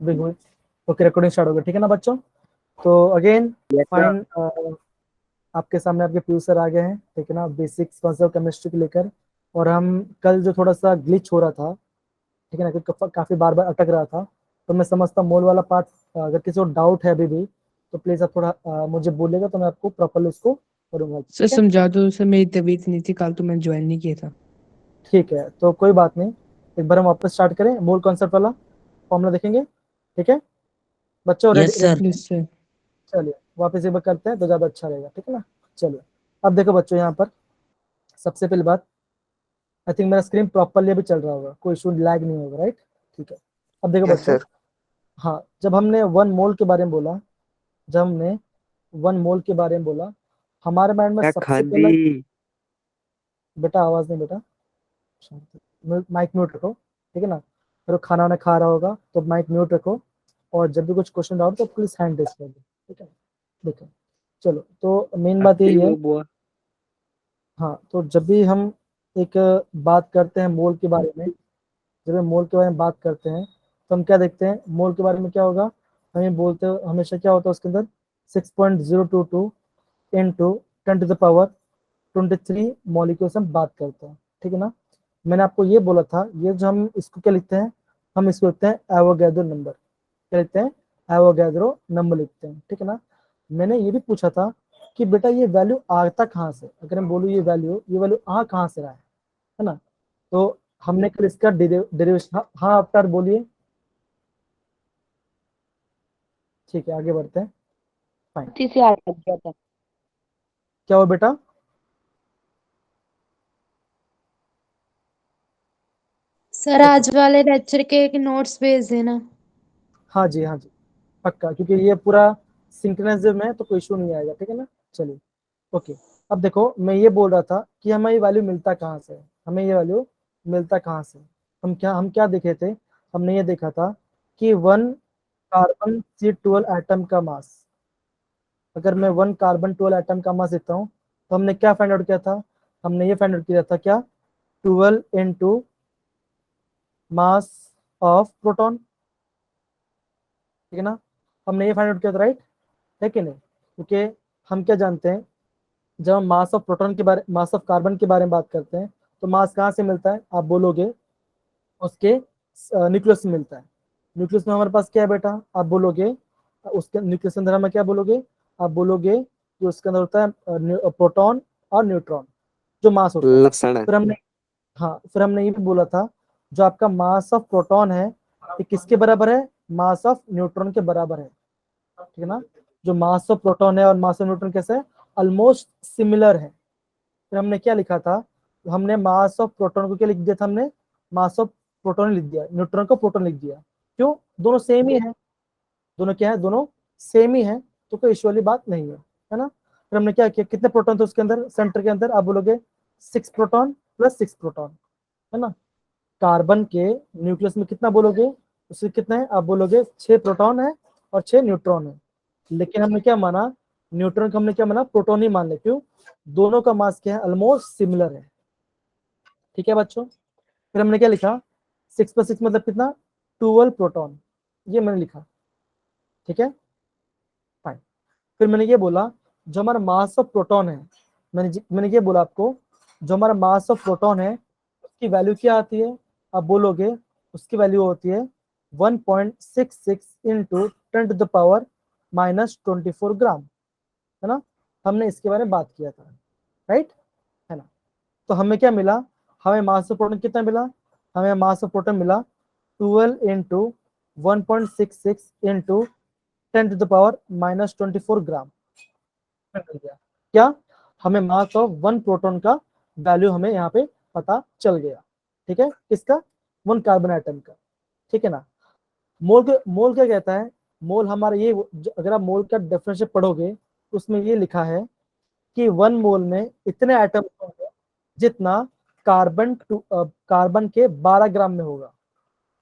Big हुई। Okay, recording start हो गया, ठीक है ना बच्चों। तो अगेन यस सर। फाइन, आपके सामने आपके पीयू सर आ गए हैं, ठीक है ना, बेसिक्स कॉन्सेप्ट केमिस्ट्री को लेकर। और हम कल जो थोड़ा सा ग्लिच हो रहा था, ठीक है ना, क्योंकि काफी बार बार अटक रहा था, तो मैं समझता मोल वाला पार्ट, अगर किसी को डाउट है अभी भी तो प्लीज आप थोड़ा मुझे बोलेगा, तो मैं आपको प्रॉपरली उसको करूंगा, सर ठीक है। समझा दो सर, मेरी तबीयत नहीं थी कल, तो मैंने ज्वाइन नहीं किया था। ठीक है, तो कोई बात नहीं, एक बार हम वापस स्टार्ट करें, मूल कॉन्सेप्ट वाला फॉर्मूला देखेंगे, ठीक है बच्चों, ready yes ready. Sir. Yes sir. चलिए वापस एक बार करते हैं तो ज्यादा अच्छा रहेगा, ठीक है ना। चलिए, अब देखो बच्चों, यहाँ पर सबसे पहली बात, आई थिंक मेरा स्क्रीन प्रॉपरली अभी चल रहा होगा, कोई इशू लैग नहीं होगा, राइट। ठीक है, अब देखो यस बच्चों, सर। हाँ, जब हमने वन मोल के बारे में बोला, जब हमने वन मोल के बारे में बोला, हमारे माइंड में क्या सबसे खादी। पहला, बेटा आवाज नहीं बेटा, माइक म्यूट रखो, ठीक है ना। अगर खाना वाना खा रहा होगा तो माइक म्यूट रखो, और जब भी कुछ क्वेश्चन डाउट तो प्लीज हैंड रेज कर दो, ठीक है। देखो, चलो, तो मेन बात आपकी यही है, वो बुआ। हाँ, तो जब भी हम एक बात करते हैं मोल के बारे में, जब हम मोल के बारे में बात करते हैं, तो हम क्या देखते हैं, मोल के बारे में क्या होगा, हमें बोलते हैं हमेशा क्या होता है उसके अंदर, 6.022 into 10 to the power 23 molecules हम बात करते हैं, ठीक है ना। मैंने आपको ये बोला था, ये जो हम इसको क्या लिखते हैं, हम इसको लिखते हैं एवोगैड्रो नंबर, क्या लिखते हैं, एवोगैड्रो नंबर लिखते हैं, ठीक है ना। मैंने ये भी पूछा था कि बेटा ये वैल्यू आता कहाँ से, अगर हम बोलूँ ये वैल्यू आ कहाँ से रहा है ना। तो हमने कल इसका डेरिवेशन, हाँ अवतार बोलिए, ठीक है आगे बढ़ते हैं, फाइन। से आ गया था। क्या हुआ बेटा, सर आज वाले लेक्चर के एक नोट्स भेज देना। हाँ जी हाँ जी, पक्का, क्योंकि ये पूरा सिंक्रोनाइज्म है तो कोई इशू नहीं आएगा, ठीक है ना। चलिए, ओके, अब देखो मैं ये बोल रहा था कि हमें ये वैल्यू मिलता कहाँ से है, हमें ये वैल्यू मिलता कहाँ से, हम क्या देखे थे, हमने ये देखा था कि वन कार्बन C12 एटम का मास, अगर मैं वन कार्बन 12 एटम का मास देता हूँ, तो हमने क्या फाइंड आउट किया था, हमने ये फाइंड आउट किया था क्या, 12 into मास ऑफ प्रोटॉन, ठीक है ना। हमने ये फाइंड आउट किया था, राइट है कि नहीं, क्योंकि हम क्या जानते हैं, जब हम मास ऑफ प्रोटॉन के बारे, मास ऑफ कार्बन के बारे में बात करते हैं, तो मास कहाँ से मिलता है, आप बोलोगे उसके न्यूक्लियस में मिलता है। न्यूक्लियस में हमारे पास क्या है बेटा, आप बोलोगे उसके न्यूक्लियस के अंदर हमें क्या बोलोगे, आप बोलोगे कि उसके अंदर होता है प्रोटॉन और न्यूट्रॉन, जो मास होता है। लक्षण है। फिर हमने, हाँ, फिर हमने ये भी बोला था, जो आपका मास ऑफ प्रोटॉन है ये किसके बराबर है, मास ऑफ न्यूट्रॉन के बराबर है, ठीक है ना। जो मास ऑफ प्रोटॉन है और मास ऑफ न्यूट्रॉन कैसे है, ऑलमोस्ट सिमिलर है। फिर हमने क्या लिखा था, हमने मास ऑफ प्रोटॉन को क्या लिख दिया था, हमने मास ऑफ प्रोटॉन लिख दिया, न्यूट्रॉन को प्रोटॉन लिख दिया, क्यों, दोनों सेम ही है, दोनों क्या है, दोनों सेम ही है, तो कोई इश्यू वाली बात नहीं है ना। फिर हमने क्या किया, कितने प्रोटॉन थे उसके अंदर, सेंटर के अंदर, आप बोलोगे 6 प्रोटॉन + 6 प्रोटॉन, है ना। कार्बन के न्यूक्लियस में कितना बोलोगे, उससे कितना है, आप बोलोगे 6 प्रोटॉन है और 6 न्यूट्रॉन है। लेकिन हमने क्या माना, न्यूट्रॉन को हमने क्या माना, प्रोटॉन ही मान ले, क्यों, दोनों का मास क्या है, ऑलमोस्ट सिमिलर है, ठीक है बच्चों। फिर हमने क्या लिखा, 6 + 6 मतलब कितना, 12 प्रोटॉन, ये मैंने लिखा, ठीक है, फाइन। फिर मैंने ये बोला, जो हमारा मास ऑफ प्रोटॉन है, मैंने ये बोला आपको, जो हमारा मास ऑफ प्रोटॉन है उसकी वैल्यू क्या आती है, आप बोलोगे उसकी वैल्यू होती है 1.66 इंटू 10 to the power - 24 ग्राम, है ना। हमने इसके बारे में बात किया था, राइट है ना। तो हमें क्या मिला, हमें मास ऑफ प्रोटॉन कितना मिला, हमें मास ऑफ प्रोटॉन मिला 12 into 1.66 into 10 to the power - 24 ग्राम मिल गया। क्या, हमें मास ऑफ वन प्रोटॉन का वैल्यू हमें यहाँ पे पता चल गया, ठीक है, किसका, वन कार्बन आइटम का, ठीक है ना। मोल क्या कहता है, मोल हमारा ये, अगर आप मोल का डेफिनेशन पढ़ोगे उसमें ये लिखा है कि वन मोल में इतने एटम होंगे जितना कार्बन के 12 ग्राम में होगा,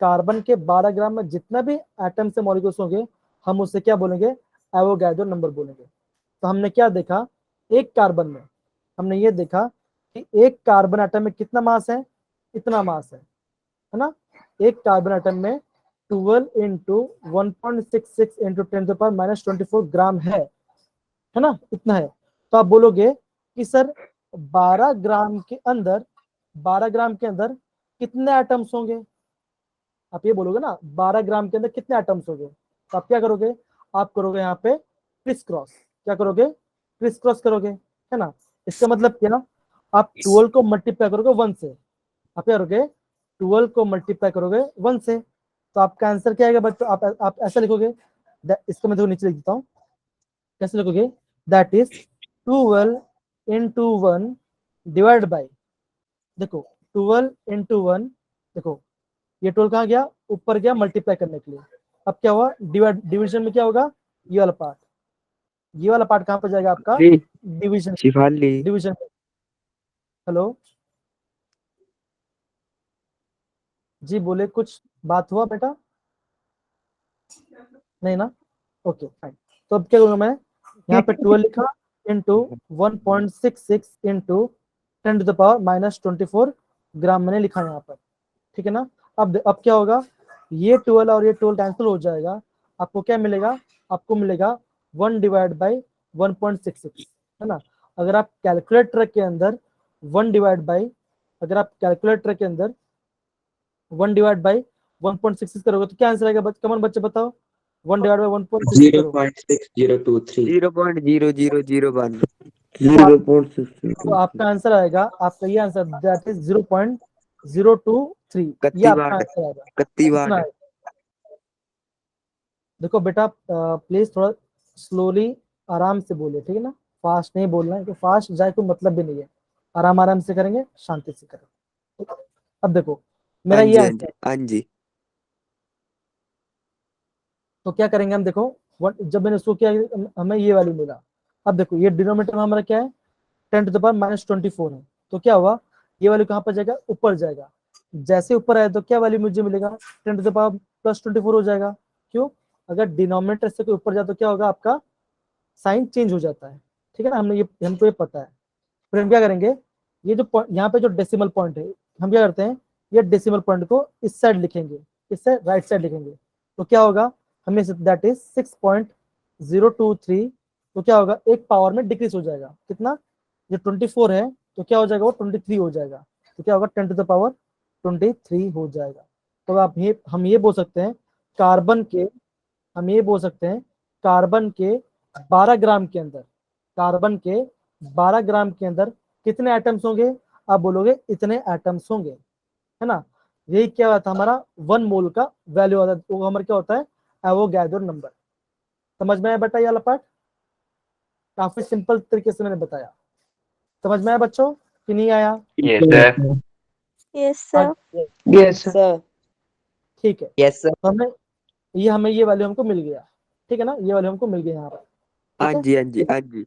कार्बन के 12 ग्राम में जितना भी एटम से मॉलिक्यूल्स होंगे, हम उसे क्या बोलेंगे, एवोगैड्रो नंबर बोलेंगे। तो हमने क्या देखा, एक कार्बन में हमने ये देखा कि एक कार्बन एटम में कितना मास है, इतना मास है ना। एक कार्बन एटम में 12 इंटू 1.66 इंटू 10⁻⁻24 ग्राम है ना, इतना है। तो आप बोलोगे कि सर 12 ग्राम के अंदर 12 ग्राम के अंदर कितने एटम्स होंगे, आप ये बोलोगे ना 12 ग्राम के अंदर कितने एटम्स होंगे। तो आप क्या करोगे, आप करोगे यहाँ पे क्रिस क्रॉस, क्या करोगे, क्रिस क्रॉस करोगे, है ना। इसका मतलब क्या, आप 12 को मल्टीप्लाई करोगे 1 से, आप क्या करोगे 12 को मल्टीप्लाई करोगे 1 से, तो आपका आंसर क्या आएगा बच्चों, आप ऐसा लिखोगे, इसको मैं देखो नीचे लिख देता हूँ, कैसे लिखोगे, that is 12 into 1 divide by, देखो 12 इंटू 1, देखो ये 12 कहाँ गया, ऊपर गया मल्टीप्लाई करने के लिए। अब क्या हुआ, डिवीजन में क्या होगा, ये वाला पार्ट, ये वाला पार्ट कहाँ पर जाएगा आपका, डिवीजन, शिफाली डिवीजन। हेलो जी, बोले कुछ बात हुआ बेटा, नहीं ना, ओके फाइन। तो अब क्या करूंगा मैं, यहाँ पे 12 लिखा इंटू 1.66 इंटू 10⁻⁻24 ग्राम मैंने लिखा यहाँ पर, ठीक है ना। अब क्या होगा, ये 12 और ये 12 कैंसिल हो जाएगा, आपको क्या मिलेगा, आपको मिलेगा 1 डिवाइड बाई 1.66, है ना। अगर आप कैलकुलेटर के अंदर 1 डिवाइड बाई, अगर आप कैलकुलेटर के अंदर 1 डिवाइड बाई 1.66 करोगे तो क्या आंसर आएगा, कमन बच्चे बताओ, 1 डिवाइड बाई 1.66 करो, 0.6023 0.0001 तो आपका आंसर आएगा, आपका ये आंसर दैट इज 0.023, ये आपका आंसर आएगा, कितना आएगा। देखो बेटा प्लीज थोड़ा स्लोली आराम से बोलिए, ठीक है ना, फास्ट नहीं बोलना है, कि फास्ट जाए कोई मतलब भी नहीं है, आराम आराम से करेंगे, शांति से करेंगे। अब देखो मेरा ये आंसर, हाँ जी, तो क्या करेंगे हम, देखो जब मैंने उसको किया हमें ये वैल्यू मिला। अब देखो ये डिनोमिनेटर में हमारा क्या है, 10⁻⁻24 है, तो क्या हुआ, ये वैल्यू कहाँ पर जाएगा, ऊपर जाएगा। जैसे ऊपर आया तो क्या वैल्यू मुझे मिलेगा, 10⁻+24 हो जाएगा। क्यों, अगर डिनोमिनेटर से कोई ऊपर जाए तो क्या होगा, आपका साइन चेंज हो जाता है, ठीक है ना, हमको ये पता है। फिर हम क्या करेंगे, ये जो यहाँ पे जो डेसिमल पॉइंट है, हम क्या करते हैं, ये डेसिमल पॉइंट को इस साइड लिखेंगे, इससे राइट साइड लिखेंगे, तो क्या होगा, हमें दैट इज 6.023, तो क्या होगा, एक पावर में डिक्रीज हो जाएगा, कितना, जो 24 है तो क्या हो जाएगा, वो 23 हो जाएगा, तो क्या होगा 10⁻23 हो जाएगा। तो आप ये हम ये बोल सकते हैं, कार्बन के हम ये बोल सकते हैं कार्बन के 12 ग्राम के अंदर, कार्बन के 12 ग्राम के अंदर कितने एटम्स होंगे, आप बोलोगे इतने एटम्स होंगे, है ना। यही क्या होता है, हमारा 1 मोल का वैल्यू होता है, वो हमारा क्या होता है, एवोगैड्रो नंबर। समझ में आया बेटा ये वाला पार्ट, काफी सिंपल तरीके से मैंने बताया, समझ में आया बच्चों कि नहीं आया, Yes, sir. Yes, sir. Yes sir. ठीक है। यस सर, तो हमें ये वैल्यू हमको मिल गया, ठीक है ना, ये वैल्यू हमको मिल गया यहाँ पर, हाँ ठीक है। जी, हाँ जी, हाँ जी।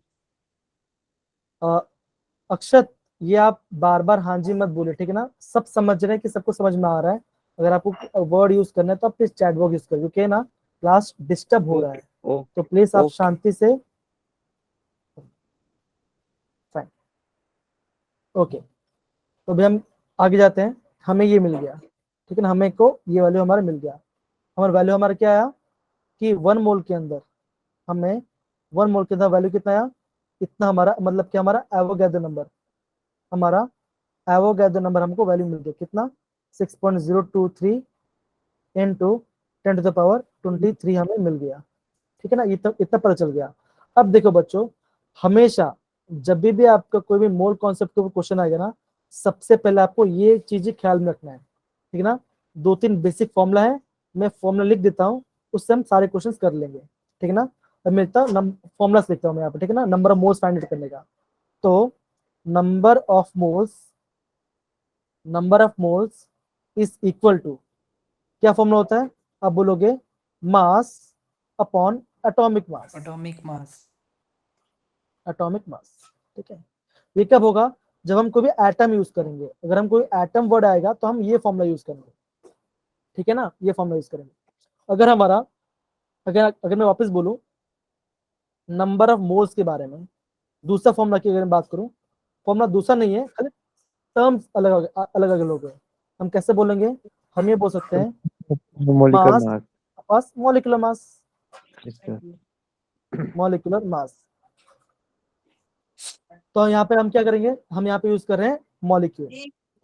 अक्षत, ये आप बार बार हाँ जी मत बोले, ठीक है ना, सब समझ रहे हैं कि सबको समझ में आ रहा है। अगर आपको वर्ड यूज करना है तो आप प्लीज चैट बॉक्स यूज करिए, क्योंकि ना क्लास डिस्टर्ब हो रहा है, ओके तो प्लीज आप ओके। शांति से, फाइन, ओके। तो अभी हम आगे जाते हैं, हमें ये मिल गया, ठीक है ना, हमें को ये वैल्यू हमारा मिल गया। हमारा वैल्यू हमारा क्या आया, कि 1 मोल के अंदर हमें 1 मोल के अंदर वैल्यू कितना आया, इतना, हमारा मतलब कि हमारा एवोगैड्रो नंबर, हमारा एवोगैड्रो नंबर हमको वैल्यू मिल गया, कितना 6.023 इंटू 10⁻23 हमें मिल गया, ठीक है ना, इतना पता चल गया। अब देखो बच्चों, हमेशा जब भी आपका कोई भी मोल कॉन्सेप्ट के ऊपर क्वेश्चन आएगा ना, सबसे पहले आपको ये चीजें ख्याल में रखना है, ठीक है ना। 2-3 बेसिक फॉर्मूला है, मैं फॉर्मूला लिख देता हूँ, उससे हम सारे क्वेश्चन कर लेंगे, ठीक है ना। अब मैं फॉर्मूला लिखता हूँ मैं यहाँ पे, ठीक है ना, नंबर ऑफ मोल्स फाइंड करने का। तो number of moles is equal to, क्या फॉर्मूला होता है, आप बोलोगे mass upon atomic mass, atomic mass. Atomic mass, ठीक है। ये कब होगा, जब हम कोई भी एटम यूज करेंगे, अगर हम कोई एटम वर्ड आएगा तो हम ये फॉर्मूला यूज करेंगे, ठीक है ना, ये फॉर्मूला यूज करेंगे। अगर हमारा अगर मैं वापस बोलूं नंबर ऑफ मोल्स के बारे में, दूसरा फॉर्मूला की अगर मैं बात करूं, फॉर्मूला दूसरा नहीं है, खाली टर्म्स अलग अलग अलग हो गए। हम कैसे बोलेंगे, हम ये बोल सकते हैं molecular mass mass. Plus molecular mass, yes sir. Molecular mass. तो यहाँ पे हम क्या करेंगे, हम यहाँ पे यूज कर रहे हैं मॉलिक्यूल।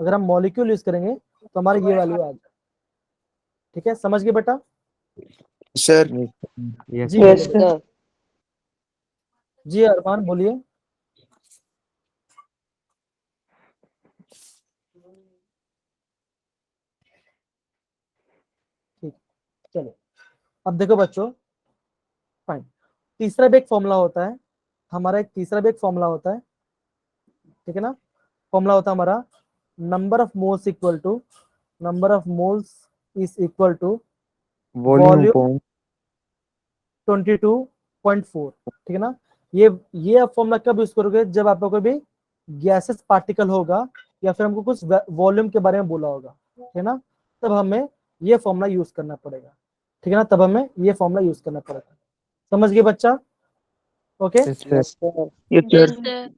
अगर हम मॉलिक्यूल यूज करेंगे तो हमारी ये वैल्यू आ जाए। ठीक है, समझ गए बेटा? सर। यस जी सर। Yes, बोलिए। sir. जी अरमान बोलिए। ठीक, चलो अब देखो बच्चों, फाइन। तीसरा भी एक फॉर्मूला होता है हमारा, एक तीसरा भी एक फॉर्मूला होता है, ठीक है ना? फॉर्मूला होता है हमारा number of moles equal to, number of moles is equal to volume volume upon 22.4। ठीक है ना? ये आप फॉर्मूला कब यूज करोगे, जब आपको कोई भी गैसेस पार्टिकल होगा या फिर हमको कुछ वॉल्यूम के बारे में बोला होगा, ठीक है ना? तब हमें ये फॉर्मूला यूज करना पड़ेगा। ठीक है ना? तब हमें ये फॉर्मूला यूज करना पड़ेगा। समझ गए बच्चा? Okay yes sir. Yes, sir. Yes, sir.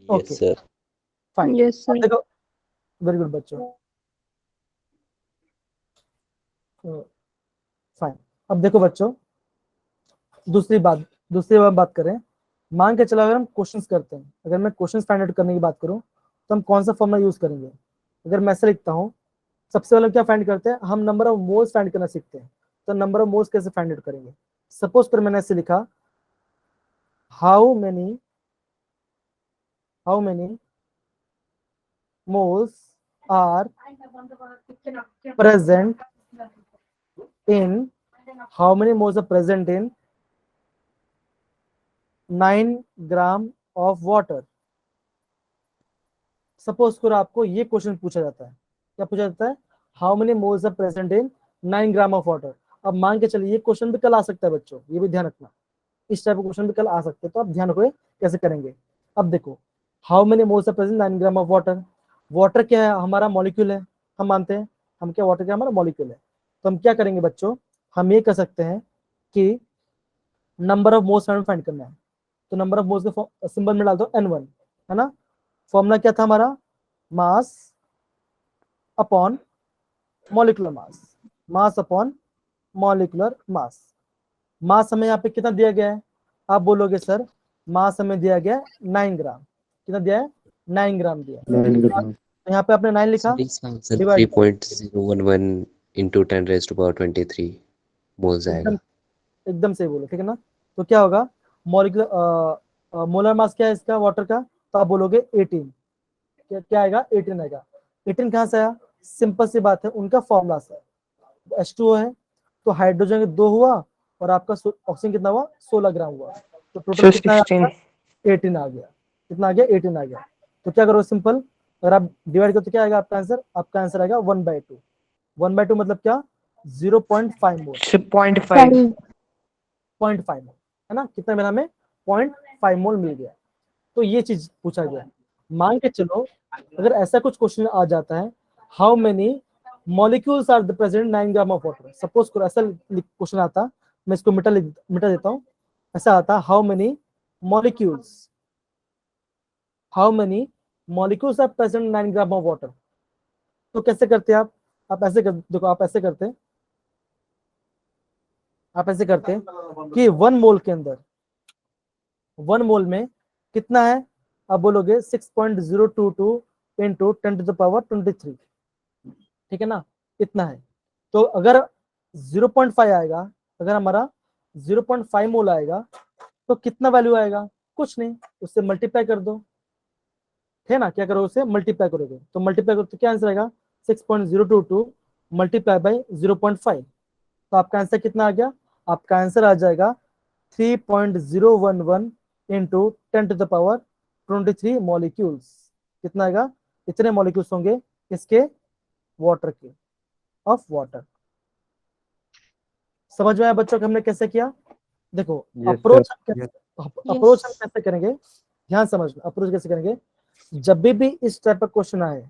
Okay Yes, sir. Fine. Yes, अब sir. देखो, वेरी गुड बच्चों, फाइन। अब देखो बच्चों, दूसरी बात करें। मान के चलो अगर हम क्वेश्चंस करते हैं, अगर मैं क्वेश्चंस फाइंड आउट करने की बात करूं तो हम कौन सा फॉर्मूला यूज करेंगे? अगर मैं ऐसे लिखता हूं, सबसे पहले क्या फाइंड करते हैं हम, नंबर ऑफ मोल्स फाइंड करना सीखते हैं। तो नंबर ऑफ मोल्स कैसे फाइंड आउट करेंगे? सपोज कर मैंने ऐसे लिखा, how many moles are present in, how many moles are present in 9 gram of water. Suppose करो आपको ये क्वेश्चन पूछा जाता है, क्या पूछा जाता है? How many moles are present in 9 gram of water. अब मान के चलिए ये क्वेश्चन भी कल आ सकता है बच्चों, ये भी ध्यान रखना, इस टाइप का क्वेश्चन भी कल आ सकते हैं, तो आप ध्यान रखोगे कैसे करेंगे। अब देखो, how many moles are present 9 gram of water. Water क्या है? हमारा मॉलिक्यूल है, हम मानते हैं हम क्या, वाटर क्या हमारा मॉलिक्यूल है। तो हम क्या करेंगे बच्चों, हम ये कर सकते हैं कि नंबर ऑफ मोल्स हमें फाइंड करना है। तो नंबर ऑफ मोल्स के सिंबल में डाल दो N1, है ना? फॉर्मूला क्या था हमारा? Mass upon molecular mass, mass upon molecular mass. Mass हमें यहाँ पे कितना दिया गया है? आप बोलोगे सर मास हमें दिया गया है 9 ग्राम। कितना दिया है? 9 ग्राम दिया है। 9 ग्राम। तो यहाँ पे आपने 9 लिखा, Sir, इसका answer divide 3.011 into 10 raised to power 23 moles एकदम आएगा। एकदम सही बोलो, ठीक है ना? तो क्या होगा, मॉलिक्यूलर मोलर मास क्या है इसका वाटर का? तो आप बोलोगे 18। क्या आएगा? 18 आएगा। 18 कहाँ से आया? सिंपल सी बात है, उनका फॉर्मूला से H2O है, तो हाइड्रोजन 2 हुआ और आपका ऑक्सीजन कितना हुआ? 16 ग्राम हुआ। तो टोटल So कितना 16. 18 आ गया। कितना आ गया? 18 आ गया। तो क्या करो, सिंपल, अगर आप डिवाइड करो तो क्या आएगा आपका आंसर? आपका आंसर आएगा 1/2। 1/2 मतलब क्या? 0.5 मोल। 0.5. 0.5 मोल, है ना? कितना मिला हमें? 0.5 मोल मिल गया। तो ये चीज पूछा गया। मान के चलो अगर ऐसा कुछ क्वेश्चन आ जाता है, how many molecules are present 9 gram of water. Suppose करो ऐसा क्वेश्चन आता, मैं इसको मिटा देता हूँ। ऐसा आता, how many molecules are present 9 gram of water. तो कैसे करते हैं आप ऐसे कर, देखो आप ऐसे करते कि 1 मोल के अंदर, 1 मोल में कितना है? आप बोलोगे 6.022 इंटू 10⁻23। ठीक है ना? इतना है। तो अगर 0.5 आएगा, अगर हमारा 0.5 मोल आएगा तो कितना वैल्यू आएगा? कुछ नहीं, उससे मल्टीप्लाई कर दो, है ना? क्या करो, उससे मल्टीप्लाई करोगे तो मल्टीप्लाई करो तो क्या आंसर आएगा? 6.022 मल्टीप्लाई बाई 0.5। तो आपका आंसर कितना आ गया? आपका आंसर आ जाएगा 3.011 इंटू 10⁻23 मॉलिक्यूल्स। कितना आएगा? इतने मॉलिक्यूल्स होंगे इसके, वाटर के, ऑफ वाटर। समझ में आया बच्चों कि हमने कैसे किया? देखो यस अप्रोच सर। अप्रोच हम कैसे करेंगे, ध्यान समझना, अप्रोच कैसे करेंगे। जब भी इस टाइप का क्वेश्चन आए,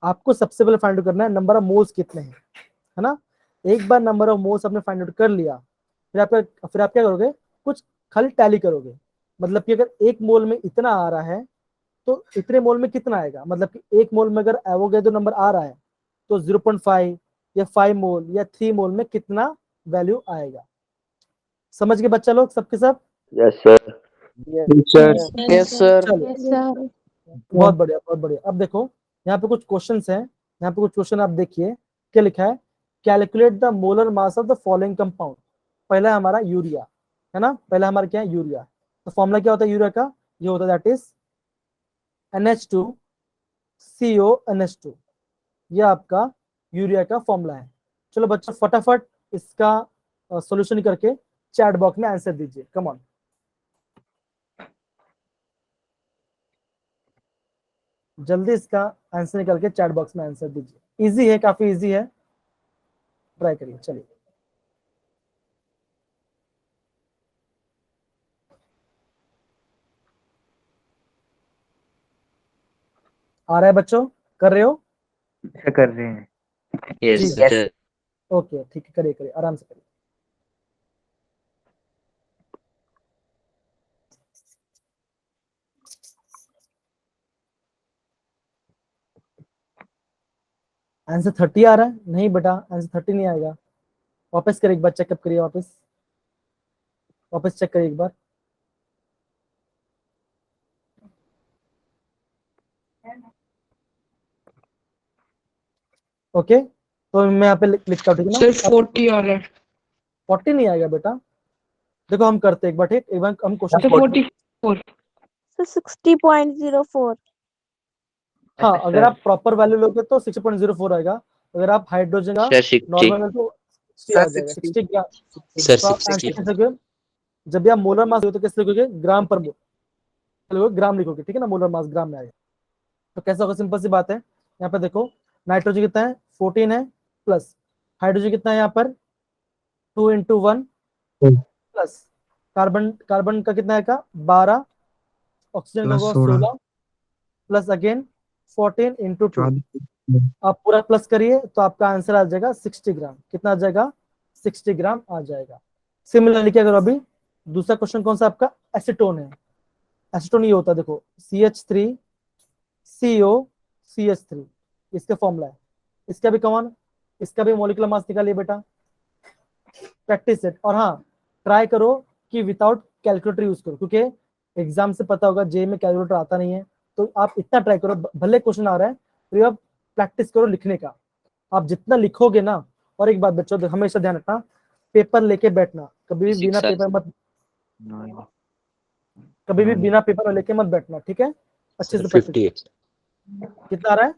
आपको सबसे पहले फाइंड आउट करना है नंबर ऑफ मोल्स कितने हैं, है ना? एक बार नंबर ऑफ मोल्स आपने फाइंड आउट कर लिया, फिर आप क्या करोगे? कुछ खाली टैली करोगे। मतलब कि अगर 1 मोल में इतना आ रहा है तो इतने मोल में कितना आएगा, मतलब कि 1 मोल में अगर एवोगैड्रो नंबर आ रहा है तो 0.5, या 5 मोल या 3 मोल में कितना वैल्यू आएगा। समझ गए बच्चा लोग सबके सब? Yes sir. Yes sir. चलो यस सर। बहुत बढ़िया बहुत बढ़िया। अब देखो यहाँ पे कुछ क्वेश्चंस हैं, यहाँ पे कुछ क्वेश्चन आप देखिए क्या लिखा है। Calculate the molar mass of the following compound. पहला है हमारा यूरिया, है ना, पहला हमारा क्या है यूरिया। तो फॉर्मूला क्या होता है यूरिया का, ये होता है दैट इज NH2CO NH2, ये आपका यूरिया का फॉर्मूला है। चलो बच्चों फटाफट इसका सॉल्यूशन करके चैट बॉक्स में आंसर दीजिए, कम ऑन। जल्दी इसका आंसर निकल के चैट बॉक्स में आंसर दीजिए। इजी है, काफी इजी है, ट्राई करिए। चलिए आ रहा है बच्चों, कर रहे हो? ऐसा कर रहे हैं। Yes, जी sir. ओके ठीक है, करिए करिए आराम से करिए। आंसर 30 आ रहा है? नहीं बेटा आंसर 30 नहीं आएगा। वापस करिए एक बार, चेकअप करिए, वापस वापस चेक करिए एक बार। ओके तो मैं यहाँ पे लिखता हूँ, ठीक है ना। सर 40 आ रहा है। 40 नहीं आएगा बेटा, देखो हम करते हैं एक बार, ठीक, एक बार हम क्वेश्चन सर 44। So 60.04. हाँ अगर आप प्रॉपर वैल्यू लोगे तो 6.04 आएगा। अगर आप हाइड्रोजन का Sir, 60. नॉर्मल है तो 60 आ जाएगा, 60 ग्राम। Sir, तो आप 60. आंसर कैसे लिखोगे, जब भी आप मोलर मास लिखोगे तो कैसे लिखोगे, ग्राम पर मोल, ग्राम लिखोगे, ठीक है ना, मोलर मास ग्राम में आएगा। तो कैसे होगा, सिंपल सी बात है। यहाँ पे देखो नाइट्रोजन कितना है 14 है, प्लस हाइड्रोजन कितना है यहाँ पर 2 × 1 प्लस कार्बन, कार्बन का कितना है का 12, ऑक्सीजन का होगा 16 प्लस अगेन 14 × 2। आप पूरा प्लस करिए तो आपका आंसर आ जाएगा 60 ग्राम। कितना आ जाएगा, 60 ग्राम आ जाएगा। सिमिलरली क्या करो अभी, दूसरा क्वेश्चन कौन सा आपका, एसीटोन है। एसीटोन ये होता है देखो CH3CO CH3, इसका फॉर्मूला है। इसका भी कौन, इसका भी मॉलिक्यूलर मास निकालिए बेटा, प्रैक्टिस सेट। और हाँ ट्राई करो कि विदाउट कैलकुलेटर यूज करो, क्योंकि एग्जाम से पता होगा जे में कैलकुलेटर आता नहीं है। तो आप इतना ट्राई करो, भले क्वेश्चन आ रहा है फिर आप प्रैक्टिस करो लिखने का। आप जितना लिखोगे ना, और एक बात बच्चों हमेशा ध्यान रखना, पेपर लेके बैठना, कभी भी बिना पेपर मत, कभी भी बिना पेपर लेके मत बैठना, ठीक है, अच्छे Sir, से प्रैक्टिस। 58. कितना आ रहा है,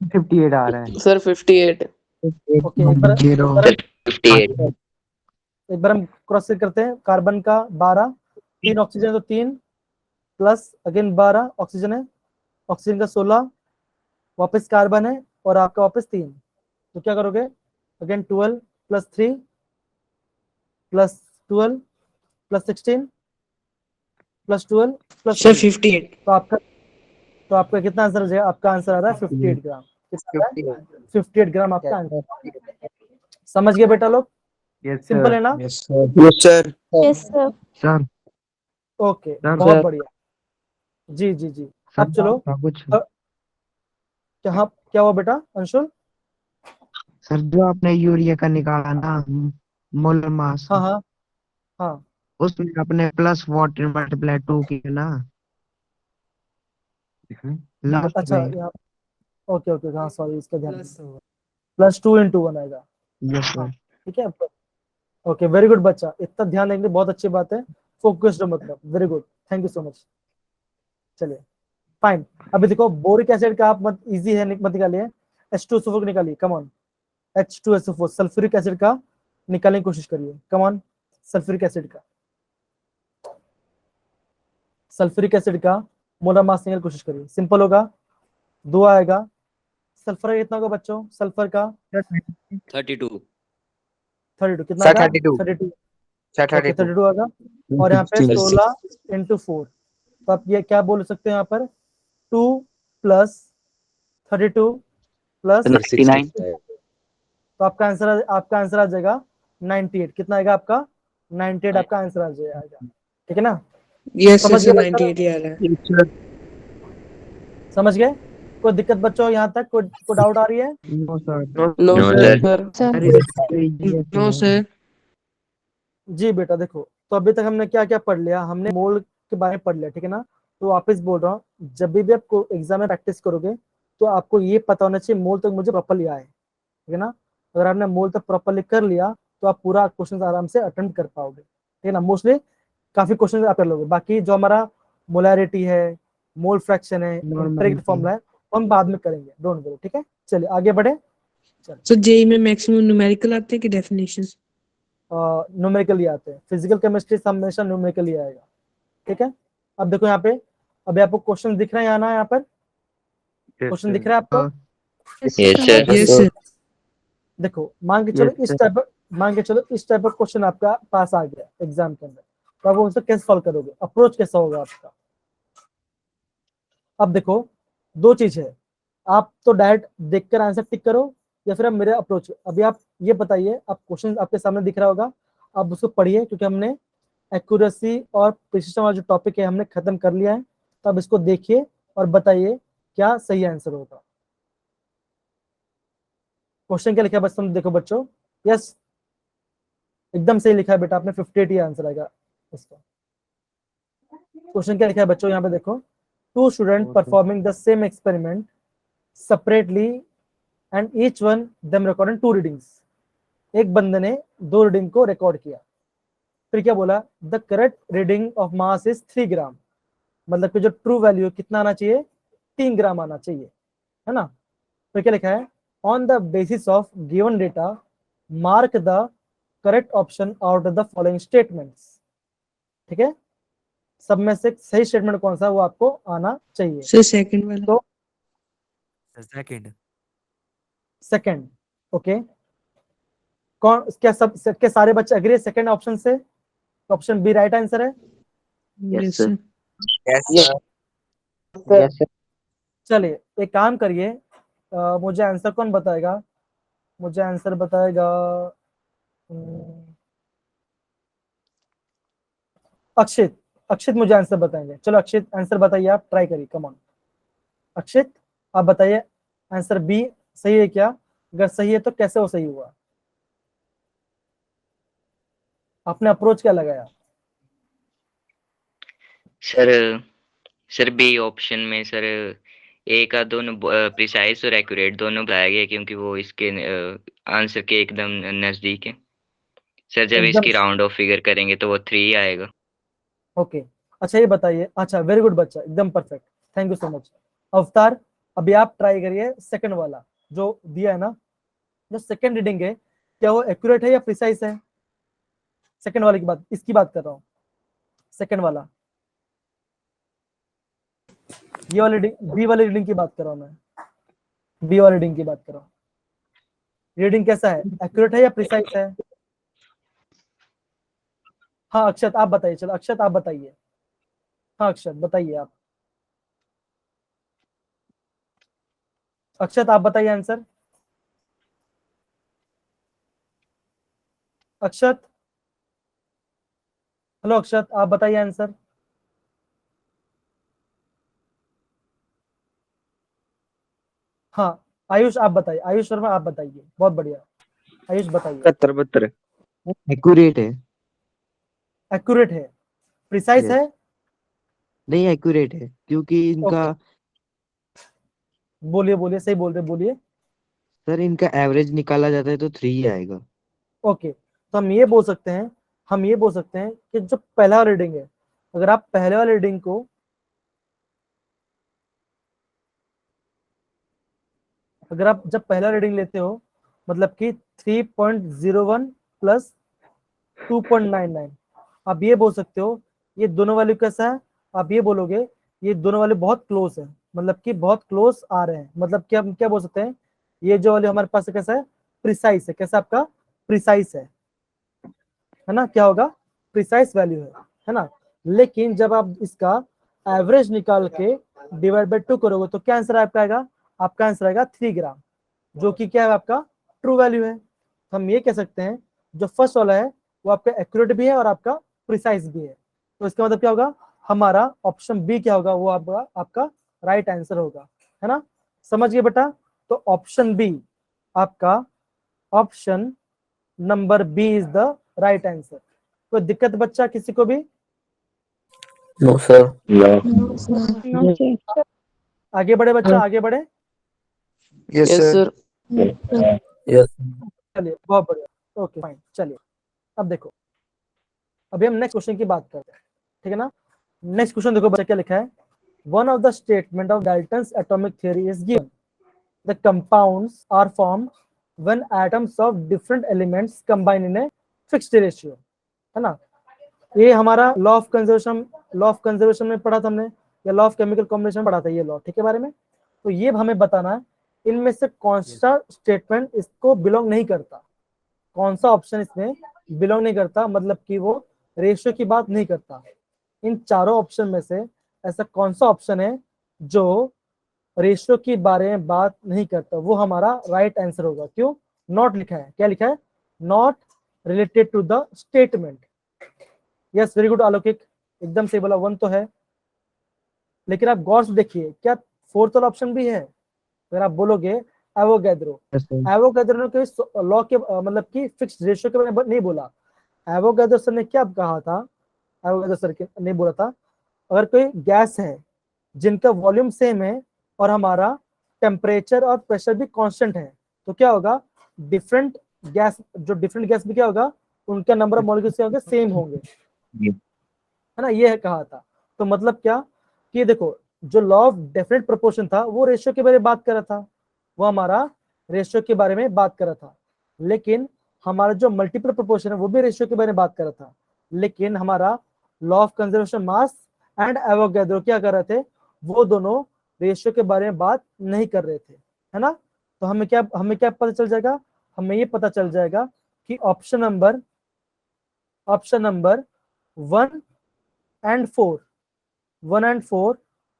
58 आ रहा है। सर 58। ओके एक बार 58. एक बार हम क्रॉस चेक करते हैं। कार्बन का 12, 3 ऑक्सीजन है तो 3 प्लस अगेन 12 ऑक्सीजन है, ऑक्सीजन का 16, वापस कार्बन है और आपका वापस 3। तो क्या करोगे, again 12 plus 3 plus 12 plus 16 plus 12 plus sir 3। 58। तो आपका कितना आंसर आ जाएगा, आपका आंसर आ रहा है 58 ग्राम। कितना आ रहा है? 58 ग्राम आपका आंसर। समझ गए बेटा लोग, यस सिंपल है ना। Yes sir. Yes, sir. Sir. Okay sir, बहुत सर। बढ़िया। जी जी जी सर अब चलो कुछ क्या, हाँ क्या हुआ बेटा अंशुल? सर जो आपने यूरिया का निकाला ना मोलर मास, हाँ हाँ हाँ उसमें आपने प्लस 14 मल्टीप्लाई 2 किया ना लास्ट अच्छा में। यहाँ, ओके ओके हाँ सॉरी, इसका ध्यान प्लस 2 × 1 आएगा, यस सर। ठीक है। ओके वेरी गुड बच्चा, इतना ध्यान देंगे बहुत अच्छी बात है, फोकस्ड मतलब, very good, thank you so much. चलिए फाइन, अभी देखो बोरिक एसिड का आप मत, इजी है मत निकालिए, H2SO4 निकालिए, come on, H2SO4। Sulphuric acid का निकालने की कोशिश करिए, कम ऑन, सल्फ्यूरिक एसिड का, सल्फ्यूरिक एसिड का मोलर मास निकालने की कोशिश करिए, सिंपल होगा, 2 आएगा। सल्फर का कितना होगा बच्चों, सल्फर का 32. 32, कितना सर आएगा 32 32, सर ओके 32 32 आएगा। और यहाँ पे 16. 16 × 4, तो आप ये क्या बोल सकते हैं यहाँ पर, 2 प्लस 32 प्लस Sir, 99. 65. तो आपका आंसर आ जाएगा 98। कितना आएगा आपका, 98 आपका आंसर आ जाएगा, ठीक है ना। यस समझ सर गए बच्चा, 98 ही आ रहा है। समझ गए। कोई दिक्कत बच्चों यहाँ तक कोई डाउट आ रही है? No sir no No, sir sir no sir जी बेटा देखो, तो अभी तक हमने क्या क्या पढ़ लिया, हमने मोल के बारे में पढ़ लिया, ठीक है ना। तो वापस बोल रहा हूँ, जब भी आपको एग्जाम में प्रैक्टिस करोगे तो आपको ये पता होना चाहिए मोल तक मुझे प्रॉपरली आए, ठीक है ना। अगर आपने मोल तक प्रॉपरली कर लिया तो आप पूरा क्वेश्चन आराम से अटेम्प्ट कर पाओगे, ठीक है ना। मोस्टली काफी क्वेश्चन आप कर लोगे। बाकी जो हमारा मोलैरिटी है, मोल फ्रैक्शन है, इंटेग्रेट फॉर्मूला है, वो हम बाद में करेंगे, डोंट वरी, ठीक है। चलिए आगे बढ़े। सर जेई में मैक्सिमम न्यूमेरिकल आते हैं कि डेफिनेशन? न्यूमेरिकली आते हैं, फिजिकल केमिस्ट्री हमेशा न्यूमेरिकली आएगा, ठीक है। अब देखो यहाँ पे, अभी आपको क्वेश्चन दिख रहा है यहाँ ना, यहाँ पर क्वेश्चन दिख रहा है आपको? Yes, sir. यस सर देखो मान के चलो Yes, इस टाइप का क्वेश्चन आपका पास आ गया एग्जाम के अंदर, तो आप उसे कैसे सॉल्व करोगे, अप्रोच कैसा होगा आपका? अब देखो दो चीज है, आप तो डायरेक्ट देखकर आंसर टिक करो या फिर आप मेरे अप्रोच। अभी आप ये बताइए, आप क्वेश्चन आपके सामने दिख रहा होगा, आप उसको पढ़िए, क्योंकि हमने एक्यूरेसी और प्रिसिशन वाला जो टॉपिक है हमने खत्म कर लिया है। तो अब इसको देखिए और बताइए क्या सही आंसर होगा। क्वेश्चन क्या लिखा है बस तुम देखो बच्चों। यस, एकदम सही लिखा है बेटा आपने, 58 ही आंसर आएगा इसका। क्वेश्चन क्या लिखा है बच्चों, यहाँ पे देखो, two student performing the same experiment separately and each one them recording 2 readings. एक बंदे ने 2 रीडिंग को रिकॉर्ड किया, फिर क्या बोला, the correct reading of mass is 3 ग्राम, मतलब कि जो ट्रू वैल्यू कितना आना चाहिए, 3 ग्राम आना चाहिए, है ना। फिर क्या लिखा है, on the basis of given data mark the correct option out of the following statements, ठीक है। सब में से सही स्टेटमेंट कौन सा वो आपको आना चाहिए। सर सेकंड वाला तो सेकंड सेकंड, ओके। कौन क्या सब के सारे बच्चे अग्री है सेकंड ऑप्शन से? ऑप्शन बी राइट आंसर है। Yes sir Yes, sir. चलिए एक काम करिए, मुझे आंसर कौन बताएगा, मुझे आंसर बताएगा अक्षित। अक्षित मुझे आंसर बताएंगे, चलो अक्षित आंसर बताइए, आप ट्राई करिए, कम ऑन अक्षित, आप बताइए आंसर बी सही है क्या? अगर सही है तो कैसे वो सही हुआ, आपने अप्रोच क्या लगाया? सर सर बी ऑप्शन में सर ए का दोनों प्रिसाइज और एक्यूरेट दोनों बताया गया, क्योंकि वो इसके आंसर के एकदम नजदीक है। सर जब एकदम इसकी राउंड ऑफ फिगर करेंगे तो वो 3 आएगा। ओके। अच्छा ये बताइए, अच्छा वेरी गुड बच्चा, एकदम perfect, thank you so much. अवतार अभी आप ट्राई करिए सेकंड वाला जो दिया है ना, जो सेकंड रीडिंग है, क्या वो एक्यूरेट है या प्रिसाइज है? सेकंड वाले की बात, इसकी बात कर रहा हूँ, सेकंड वाला, ये वाली रीडिंग, बी वाली रीडिंग की बात कर रहा हूँ मैं, बी वाली रीडिंग की बात कर रहा हूँ। रीडिंग कैसा है, एक्यूरेट है या प्रिसाइज है? हाँ अक्षत आप बताइए, चलो अक्षत आप बताइए, हाँ अक्षत बताइए आप, अक्षत आप बताइए आंसर। अक्षत, हेलो अक्षत आप बताइए आंसर। हाँ आयुष आप बताइए, आयुष शर्मा आप बताइए, बहुत बढ़िया, आयुष बताइए। 71 एक्यूरेट है। एक्यूरेट है, प्रिसाइज Yes. है? नहीं एक्यूरेट है क्योंकि इनका बोलिए बोलिए, सही बोल रहे, बोलिए। सर इनका एवरेज निकाला जाता है तो 3 आएगा। ओके, तो हम ये बोल सकते हैं, हम ये बोल सकते हैं कि जो पहला रीडिंग है, अगर आप पहले वाले रीडिंग को, अगर आप जब पहला रीडिंग लेते हो, मतलब कि 3.01 प्लस 2.99, आप ये बोल सकते हो ये दोनों वैल्यू कैसा है, आप ये बोलोगे ये दोनों वैल्यू बहुत क्लोज है, मतलब कि बहुत क्लोज आ रहे हैं, मतलब कि हम क्या बोल सकते हैं, ये जो वैल्यू हमारे पास कैसा है, प्रिसाइज है, कैसा आपका प्रिसाइज है ना, क्या होगा, प्रिसाइज वैल्यू है ना। लेकिन जब आप इसका एवरेज निकाल के डिवाइड बाय 2 करोगे तो क्या आंसर आपका आएगा, आपका आंसर आएगा 3 ग्राम, जो कि क्या है आपका ट्रू वैल्यू है। तो हम ये कह सकते हैं जो फर्स्ट वाला है वो आपका एक्यूरेट भी है और आपका प्रिसाइज भी है। तो इसका मतलब क्या होगा, हमारा ऑप्शन बी क्या होगा, वो आपका राइट आंसर होगा, है ना। समझ गए बेटा? तो ऑप्शन बी आपका, option number B is the right answer. कोई दिक्कत बच्चा किसी को भी? No sir. No, sir. आगे बढ़े बच्चा, आगे बढ़े। Yes sir. यस। चलिए बहुत बढ़िया, ओके फाइन। चलिए अब देखो, अभी हम नेक्स्ट क्वेश्चन की बात करते हैं, ठीक है ना? नेक्स्ट क्वेश्चन देखो बच्चा क्या लिखा है। One of the statement of Dalton's atomic theory is given, the compounds are formed when atoms of different elements combine in a fixed ratio, है ना? ये हमारा लॉ ऑफ कंजर्वेशन में पढ़ा था हमने, या लॉ ऑफ केमिकल कॉम्बिनेशन में पढ़ा था ये लॉ, ठीक है बारे में। तो ये हमें बताना है इनमें से कौन सा स्टेटमेंट इसको बिलोंग नहीं करता, कौन सा ऑप्शन इसमें बिलोंग नहीं करता, मतलब कि वो रेशियो की बात नहीं करता। इन चारों ऑप्शन में से ऐसा कौन सा ऑप्शन है जो रेशियो के बारे में बात नहीं करता, वो हमारा राइट आंसर होगा। क्यों? नॉट लिखा है, क्या लिखा है? Not related to the statement. Yes, very good Alaukik, एकदम सही बोला, वन तो है। लेकिन आप गौर से देखिए, क्या फोर्थ वाला ऑप्शन भी है? अगर आप बोलोगे एवोगैड्रो, एवोगैड्रो ने लॉ के मतलब कि फिक्स्ड रेशियो के बारे में नहीं बोला। एवोगैड्रो सर ने क्या कहा था? एवोगैड्रो सर ने बोला था अगर कोई गैस है जिनका वॉल्यूम सेम है और हमारा टेम्परेचर और प्रेशर भी कांस्टेंट है, तो क्या होगा? डिफरेंट गैस भी क्या होगा? उनका नंबर ऑफ मॉलिक्यूल्स क्या होंगे? सेम होंगे, है ना? ये कहा था। तो मतलब क्या कि देखो, जो लॉ ऑफ डेफिनेट प्रोपोर्शन था वो रेशियो के बारे में बात कर रहा था, वो हमारा रेशियो के बारे में बात कर रहा था। लेकिन हमारा जो मल्टीपल प्रोपोर्शन है वो भी रेशियो के बारे में बात कर रहा था। लेकिन हमारा law of conservation mass and Avogadro क्या कर रहे थे? वो दोनों रेशियो के बारे में बात नहीं कर रहे थे, है ना? तो हमें क्या पता चल जाएगा? हमें ये पता चल जाएगा कि option number 1 and 4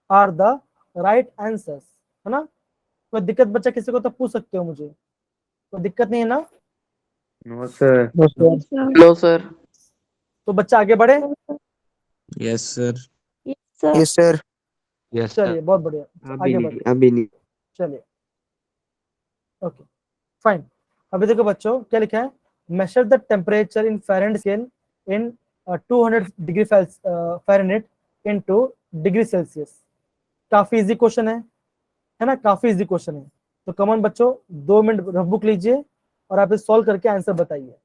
are the right answers, है ना? कोई दिक्कत बच्चा किसी को तो पूछ सकते हो मुझे, कोई दिक्कत नहीं है ना? No sir. No sir. तो बच्चा आगे बढ़े। Yes sir. Yes, sir. Yes sir. Yes चलिए बहुत बढ़िया, आगे बढ़िए। अभी नहीं। चलिए ओके फाइन। अभी देखो बच्चों क्या लिखा है, measure the temperature in Fahrenheit scale in 200 degree Fahrenheit into degree Celsius. काफी इजी क्वेश्चन है ना? काफी इजी क्वेश्चन है। तो कमॉन बच्चों 2 मिनट रफ बुक लीजिए और आप इसे सॉल्व करके आंसर बताइए।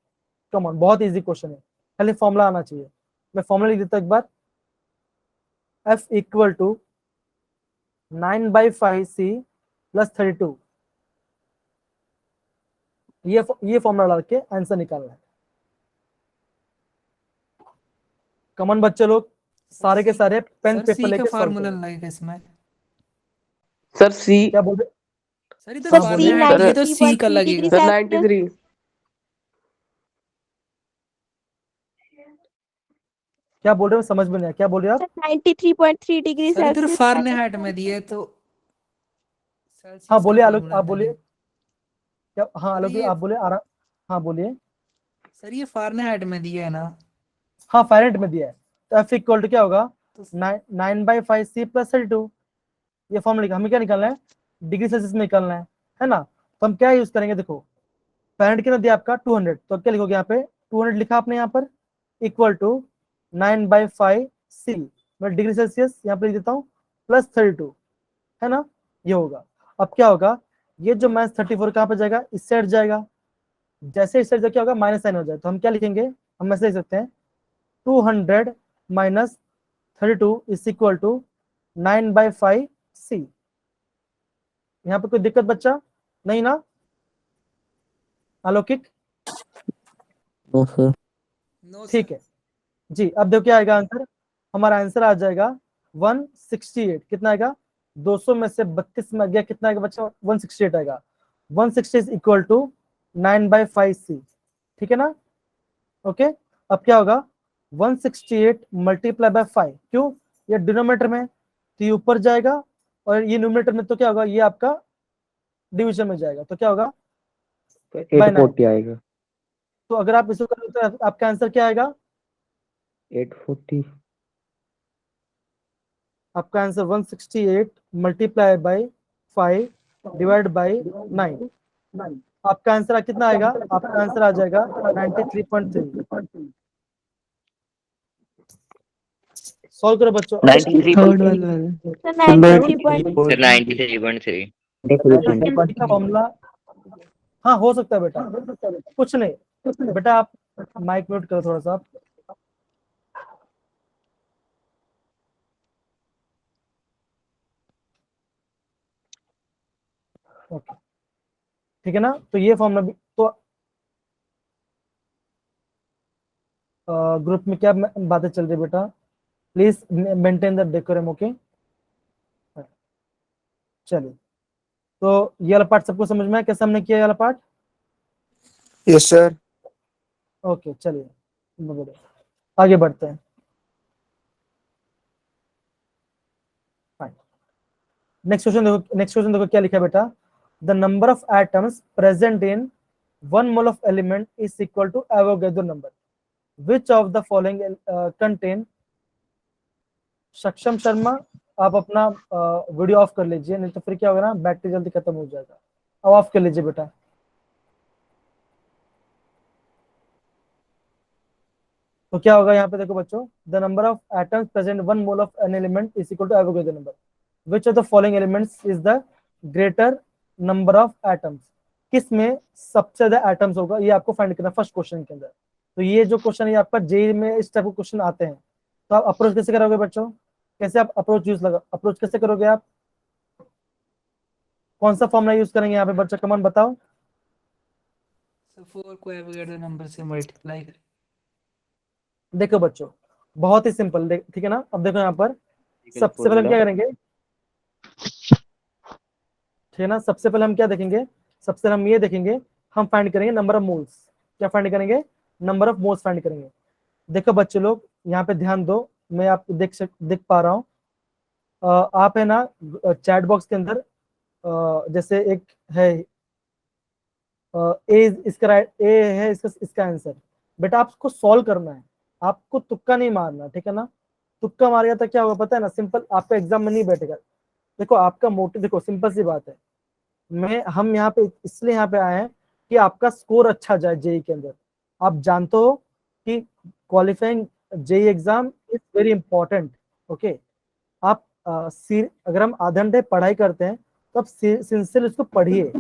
कमॉन, बहुत इजी क्वेश्चन है, खाली फॉर्मूला आना चाहिए। मैं फॉर्मूला लिख देता हूं एक बार, F equal to 9/5C plus 32। ये फॉर्मूला डाल के आंसर निकालना है। कमॉन बच्चे लोग सारे के सारे पेन पेपर लेके सॉल्व फार्मूला करो। लगेगा इसमें। सर सी। क्या बोल रहे? सर इधर Sir, हाँ, C बोलिए। फार्मूला ये तो सी का 93.3 लगेगा। degree sir Celsius. 93। क्या बोल रहे हो? समझ में नहीं आया, क्या बोल रहे हो आप? Sir, 93.3 degree सर इधर Celsius. फारेनहाइट में दिए तो हाँ सेल्सियस बोलिए का आलोक, फार्मूला आप बोलिए। निकालिए। क्या? हाँ सर आलोक ये आप बोलिए, आराम। हाँ बोलिए। सर ये फारेनहाइट में दिया है ना, हाँ फ़ारेनहाइट में दिया है, तो F इक्वल टू क्या होगा? तो 9/5C प्लस 32। ये फॉर्मूला लिखा, हमें क्या निकालना है? डिग्री सेल्सियस में निकालना है ना? तो हम क्या यूज करेंगे? देखो फ़ारेनहाइट कितना दिया आपका? 200, तो अब क्या लिखोगे यहाँ पे? 200 लिखा आपने यहाँ पर, इक्वल टू 9/5C, मैं डिग्री सेल्सियस यहाँ पे लिख देता हूँ, प्लस 32, है ना? ये होगा। अब क्या होगा? ये जो माइनस 34 कहाँ पे जाएगा? इस साइड जाएगा। जैसे इस साइड क्या होगा? माइनस साइन हो जाए, तो हम क्या लिखेंगे? हम ऐसे लिख सकते हैं 200 minus 32 is equal to 9/5C। यहाँ पे कोई दिक्कत बच्चा नहीं ना? अलौकिक नो सर। No sir. ठीक है जी। अब देखो क्या आएगा आंसर? हमारा आंसर आ जाएगा 168। कितना आएगा? 200 में से 32 में गया, कितना आएगा बच्चा? 168 आएगा। 160 इक्वल टू 9/5C, ठीक है ना? ओके। अब क्या होगा? 168 मल्टीप्लाई बाय 5, क्यों? ये डिनोमिनेटर में, तो ये ऊपर जाएगा, और ये न्यूमरेटर में, तो क्या होगा? ये आपका डिवीजन में जाएगा, तो क्या होगा? तो By 9। 840 आएगा। तो अगर आप इसको करें तो आपका आंसर क्या आएगा? 840। आपका answer 168 multiply by 5 divide by 9, आपका आंसर कितना आएगा? आपका आंसर आ जाएगा 93.3। सॉल्व करो बच्चों। 93 थर्ड वाला वाला सर 93.3 सर 93.3 का फॉर्मूला, हाँ हो सकता है बेटा, कुछ नहीं बेटा, आप माइक म्यूट करो थोड़ा सा आप। ओके ठीक है ना, तो ये फॉर्मूला भी तो ग्रुप में क्या बातें चल रही है बेटा, please maintain the decorum. Okay चलिए, तो ये वाला पार्ट सबको समझ में आया कैसे हमने किया ये वाला पार्ट? Yes sir. ओके चलिए आगे बढ़ते हैं। नेक्स्ट क्वेश्चन देखो क्या लिखा है बेटा, the number of atoms present in 1 mole of element is equal to Avogadro number, which of the following contain. Saksham Sharma, आप अपना वीडियो ऑफ कर लीजिए, नहीं तो फिर क्या होगा ना, बैटरी जल्दी खत्म हो जाएगा। अब ऑफ कर लीजिए बेटा। तो क्या होगा यहाँ पे देखो बच्चों, the number of atoms present 1 mole of an element is equal to Avogadro number, which of the following elements is the greater number of atoms. किस में सबसे ज्यादा एटम्स होगा, ये आपको फाइंड करना फर्स्ट क्वेश्चन के अंदर। तो ये जो क्वेश्चन है आपका जेईई में इस टाइप के क्वेश्चन आते हैं, तो आप अप्रोच कैसे करोगे बच्चों, कैसे आप अप्रोच कैसे करोगे आप, कौन सा फॉर्मूला यूज करेंगे यहाँ पे बच्चा, कमान बताओ। 4 को एवोगैड्रो नंबर से मल्टीप्लाई करें। देखो बच्चों बहुत ही सिंपल, ठीक है ना। अब देखो यहाँ पर सबसे पहले हम क्या करेंगे, ठीक है ना, सबसे पहले हम क्या देखेंगे, सबसे पहले हम ये देखेंगे, हम फाइंड करेंगे नंबर ऑफ मोल्स। क्या फाइंड करेंगे? नंबर ऑफ मोल्स फाइंड करेंगे। देखो बच्चे लोग यहाँ पे ध्यान दो, मैं आपको देख पा रहा हूँ, आप है ना चैट बॉक्स के अंदर जैसे एक है ए है इसका आंसर, बेटा आपको सॉल्व करना है, आपको तुक्का नहीं मारना, ठीक है ना। तुक्का मारेगा तो क्या होगा पता है ना, सिंपल आपका एग्जाम में नहीं बैठेगा। देखो आपका मोटिव देखो, सिंपल सी बात है, हम यहाँ पे इसलिए यहाँ पे आए हैं कि आपका स्कोर अच्छा जाए जेईई के अंदर। आप जानते हो कि qualifying JEE exam is very important. Okay आप अगर हम आधे घंटे पढ़ाई करते हैं तो आप सिंसियर उसको पढ़िए,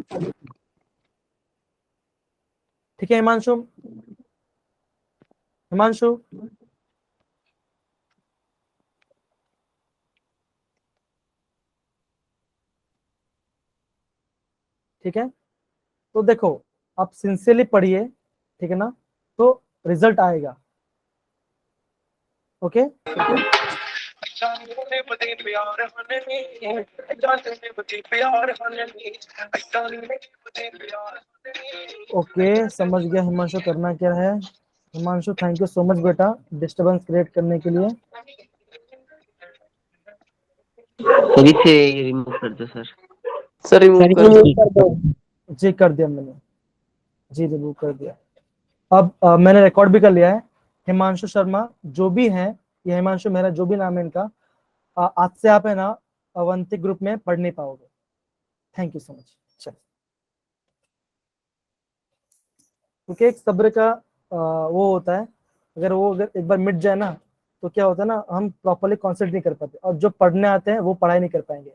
ठीक है हिमांशु। ठीक है, तो देखो आप सिंसियरली पढ़िए, ठीक है ना, तो रिजल्ट आएगा। ओके ओके समझ गया हिमांशु, करना क्या है। Himanshu thank you so much बेटा डिस्टरबेंस क्रिएट करने के लिए। सर इसे रिमूव कर दो सर। सर रिमूव कर दो। जी कर दिया मैंने, जी रिमूव कर दिया। अब मैंने रिकॉर्ड भी कर लिया है। हिमांशु शर्मा जो भी है, ये हिमांशु मेहरा जो भी नाम है इनका, आज से आप है ना अवंती ग्रुप में पढ़ नहीं पाओगे। Thank you so much. चलिए, क्योंकि एक सब्र का वो होता है, अगर एक बार मिट जाए ना तो क्या होता है ना, हम प्रॉपर्ली कॉन्सेंट्रेट नहीं कर पाते, और जो पढ़ने आते हैं वो पढ़ाई नहीं कर पाएंगे,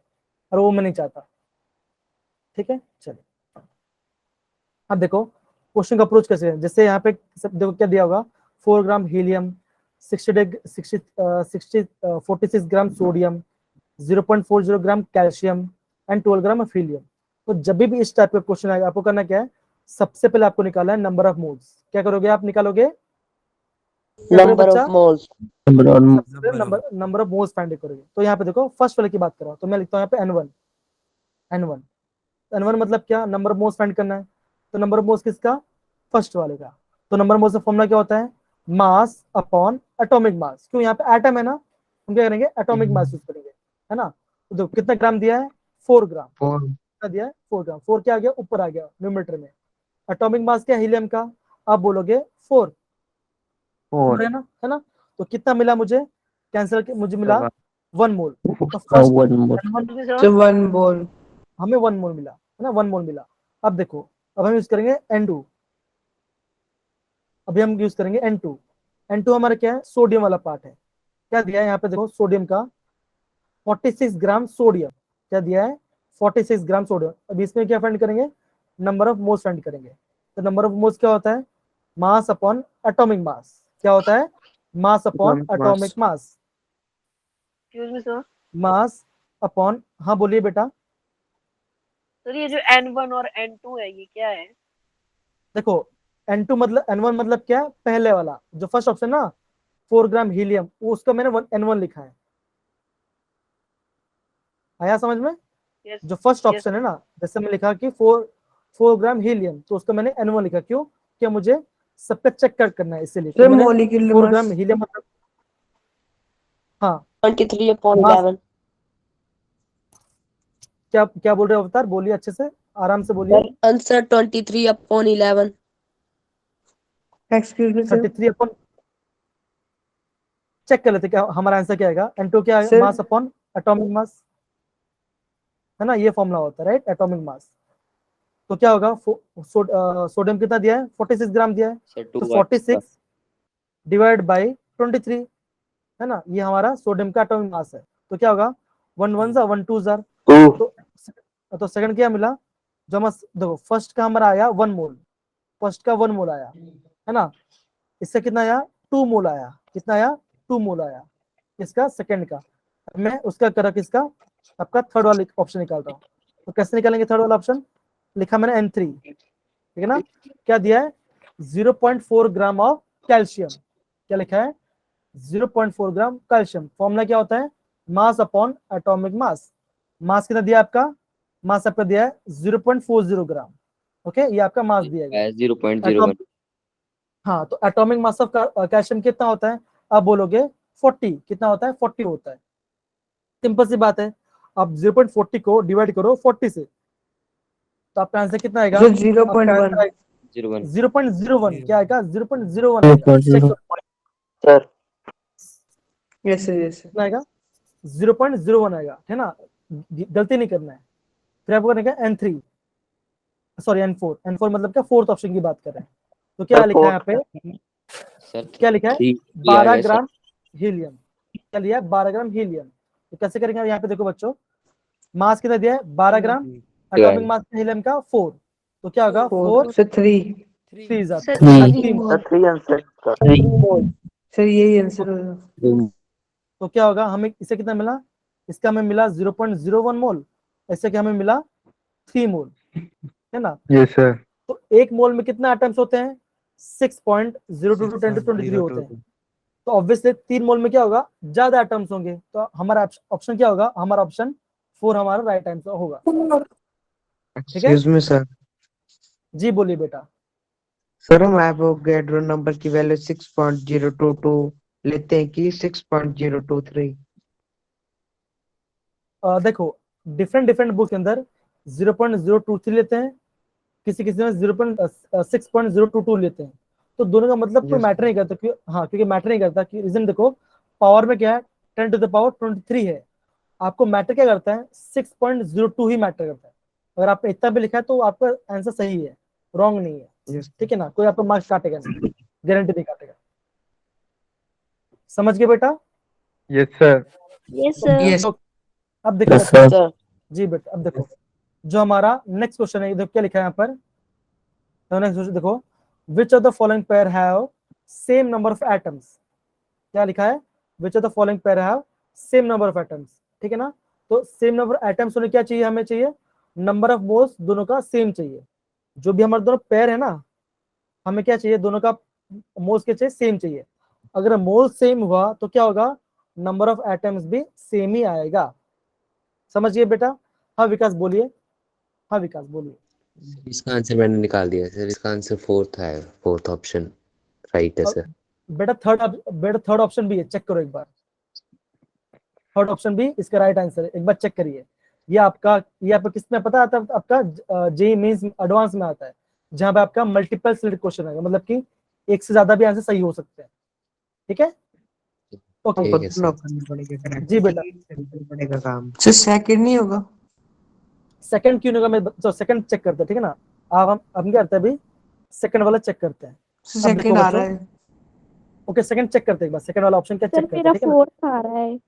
और वो मैं नहीं चाहता। ठीक है चलिए, अब देखो क्वेश्चन का अप्रोच कैसे है। जैसे यहाँ पे देखो क्या दिया होगा, 4 gram helium, 46 gram sodium, 0.40 gram calcium and 12 gram of helium. तो जब भी इस टाइप का क्वेश्चन आएगा, आपको करना क्या है, सबसे पहले आपको निकालना है नंबर ऑफ मोल्स। क्या करोगे आप, निकालोगे number of moles, number of moles find करोगे। तो यहाँ पे देखो फर्स्ट वाले की बात कर रहा हूँ, तो मैं लिखता हूँ यहाँ पे N1 मतलब क्या, नंबर ऑफ मोल्स फाइंड करना है। तो नंबर ऑफ मोल्स किसका, फर्स्ट वाले का। तो नंबर ऑफ मोल्स का फॉर्मूला क्या होता है, मास अपॉन एटॉमिक मास। क्यों, यहाँ पे एटम है ना, हम क्या करेंगे, एटॉमिक मास यूज करेंगे, है ना। तो देखो कितना ग्राम दिया है, 4 ग्राम कितना दिया है, 4 ग्राम। 4 क्या आ गया, ऊपर आ गया न्यूमरेटर में। एटॉमिक मास क्या, हीलियम का, आप बोलोगे 4 है ना। तो कितना मिला मुझे, कैंसिल मुझे मिला 1 मोल। तो फर्स्ट 1 मोल, हमें 1 मोल मिला। ना 1 मोल मिला। अब देखो अब हम यूज करेंगे N2, अभी हम यूज करेंगे N2। N2 हमारा क्या है, सोडियम वाला पार्ट है। क्या दिया है यहाँ पे देखो, सोडियम का 46 ग्राम सोडियम, क्या दिया है 46 ग्राम सोडियम। अब इसमें क्या फाइंड करेंगे, नंबर ऑफ मोल्स फाइंड करेंगे। तो नंबर ऑफ मोल्स क्या होता है, मास अपॉन एटॉमिक मास। क्या होता है, मास अपॉन एटॉमिक मास, मास अपॉन, हाँ बोलिए बेटा। सर ये जो N1 और N2 है ये क्या है? देखो N2 मतलब, N1 मतलब क्या है, पहले वाला जो फर्स्ट ऑप्शन ना 4 ग्राम हीलियम, उसका मैंने N1 लिखा है। आया समझ में? Yes, जो फर्स्ट yes, ऑप्शन है ना, जैसे मैं लिखा कि 4 ग्राम हीलियम, तो उसका मैंने N1 लिखा। क्यों, क्या मुझे सब पे चेक करना है, इसलिए सर तो मैंने मॉलिक्यूलर 4 ग्राम मास हीलियम मतलब, हाँ 23/11 क्या क्या बोल रहे हो अवतार, बोलिए अच्छे से, आराम से बोलिए। Answer 23/11 excuse me sir 33 upon, check कर लेते क्या हमारा आंसर क्या आएगा। N2 क्या है, सर मास अपॉन एटॉमिक मास, है ना, ये फॉर्मूला होता है राइट, एटॉमिक मास। तो क्या होगा, सोडियम कितना दिया है, 46 ग्राम दिया है, तो 46 डिवाइड बाई 23, है ना, ये हमारा सोडियम का एटॉमिक मास है। तो क्या होगा, 1 1 जा 1 2 जार, तो सेकंड क्या मिला, जो हम देखो फर्स्ट का हमारा आया 1 मोल, फर्स्ट का 1 मोल आया, है ना, इससे कितना आया 2 मोल आया, कितना आया 2 मोल आया इसका सेकंड का। मैं उसका करा किसका, आपका थर्ड वाला ऑप्शन निकाल रहा हूँ। तो कैसे निकालेंगे थर्ड वाला ऑप्शन, लिखा मैंने N3, ठीक है ना, क्या दिया है 0.4 ग्राम ऑफ कैल्शियम, क्या लिखा है 0.4 ग्राम कैल्शियम। फॉर्मूला क्या होता है, मास अपॉन एटॉमिक मास। मास कितना दिया आपका, मास आपका दिया है 0.40 ग्राम, ओके, ये आपका मास दिया गया 0.01 हाँ, तो एटॉमिक मास ऑफ कैल्शियम कितना होता है, आप बोलोगे 40, कितना होता है 40 होता है। सिंपल सी बात है, आप 0.40 को डिवाइड करो 40 से, तो आपका आंसर कितना आएगा, सर 0.1 0.01, क्या आएगा 0.01 आएगा, चेक करो सर यस सर कितना आएगा 0.01 आएगा, है ना, गलती नहीं करना है। फिर आपको करना है N3, सॉरी N4 मतलब क्या, फोर्थ ऑप्शन की बात कर रहे हैं। तो क्या लिखा है यहाँ पे, क्या लिखा है 12 ग्राम हीलियम, क्या लिया है 12 ग्राम हीलियम। तो कैसे करेंगे, यहाँ पे देखो बच्चों, मास कितना दिया है 12 ग्राम, एटॉमिक मास हीलियम का 4, तो क्या होगा 4 सर 3 3 सर सर यही आंसर होगा। तो क्या होगा, हमें इसे कितना मिला, इसका हमें मिला 0.01 मोल, ऐसे कि हमें मिला 3 मोल, है ना। Yes sir. तो एक मोल में कितना एटम्स होते हैं, 6.02 × 10⁻23 होते हैं। तो ऑब्वियसली 3 मोल में क्या होगा, ज्यादा एटम्स होंगे, तो हमारा ऑप्शन क्या होगा, हमारा ऑप्शन 4 हमारा राइट आंसर होगा। ठीक है, एक्सक्यूज मी सर, जी बोलिए बेटा। सर हम एवोगैड्रो नंबर की वैल्यू 6.022 लेते हैं कि 6.023? देखो डिफरेंट डिफरेंट बुक के अंदर 0.023 लेते हैं, किसी किसी में 6.022 लेते हैं। तो दोनों का मतलब कोई Yes, मैटर नहीं करता, हाँ क्योंकि मैटर नहीं करता कि रीजन देखो, पावर में क्या है 10⁻23 है, आपको मैटर क्या करता है 6.02 ही मैटर करता है। अगर आपने इतना भी लिखा है तो आपका आंसर सही है, रॉन्ग नहीं है, yes. ठीक है ना, कोई आपका मार्क्स काटेगा नहीं, गारंटी नहीं काटेगा। समझ गए बेटा? Yes sir. Yes sir. तो अब देखो Yes, sir. जी बेटा, अब देखो जो हमारा नेक्स्ट क्वेश्चन है, देखो क्या लिखा है यहाँ पर, तो नेक्स्ट क्वेश्चन देखो, विच of the following pair have same number of atoms, क्या लिखा है, विच of the following pair have same number of atoms, ठीक है ना। तो सेम नंबर ऑफ एटम्स होने क्या चाहिए, हमें चाहिए नंबर ऑफ मोल्स दोनों का सेम चाहिए। जो भी हमारे दोनों पेयर है ना, हमें क्या चाहिए, दोनों का मोल्स के चाहिए सेम चाहिए। अगर मोल सेम हुआ तो क्या होगा, नंबर ऑफ एटम्स भी सेम ही आएगा। समझिए बेटा। हाँ विकास बोलिए, हाँ विकास बोलिए। इसका आंसर मैंने निकाल दिया सर, इसका आंसर फोर्थ है, फोर्थ ऑप्शन राइट है सर। बेटा थर्ड ऑप्शन भी है, चेक करो एक बार, थर्ड ऑप्शन भी इसका राइट आंसर है, एक बार चेक करिए। ये आपका किस में पता आता है, आपका जेईई मेंस एडवांस में आता है, जहां पे आपका मल्टीपल सिलेक्ट क्वेश्चन आएगा, मतलब कि एक से ज्यादा भी आंसर सही हो सकते हैं, ठीक है, ओके ठीक है सर। करना पड़ेगा, जी बेटा। पड़ेगा काम। सर सेकंड नहीं होगा? सेकंड क्यों नहीं होगा, मैं सेकंड चेक करते हैं, ठीक है ना। हम क्या करते हैं अभी, सेकंड वाला चेक करते हैं। अब देखो सेकंड आ बच्चों, रहा है। ओके सेकंड चेक करते हैं एक बार, सेकंड वाला ऑप्शन क्या सर चेक करते मेरा हैं, ठीक है ना। फोर्थ आ रहा है।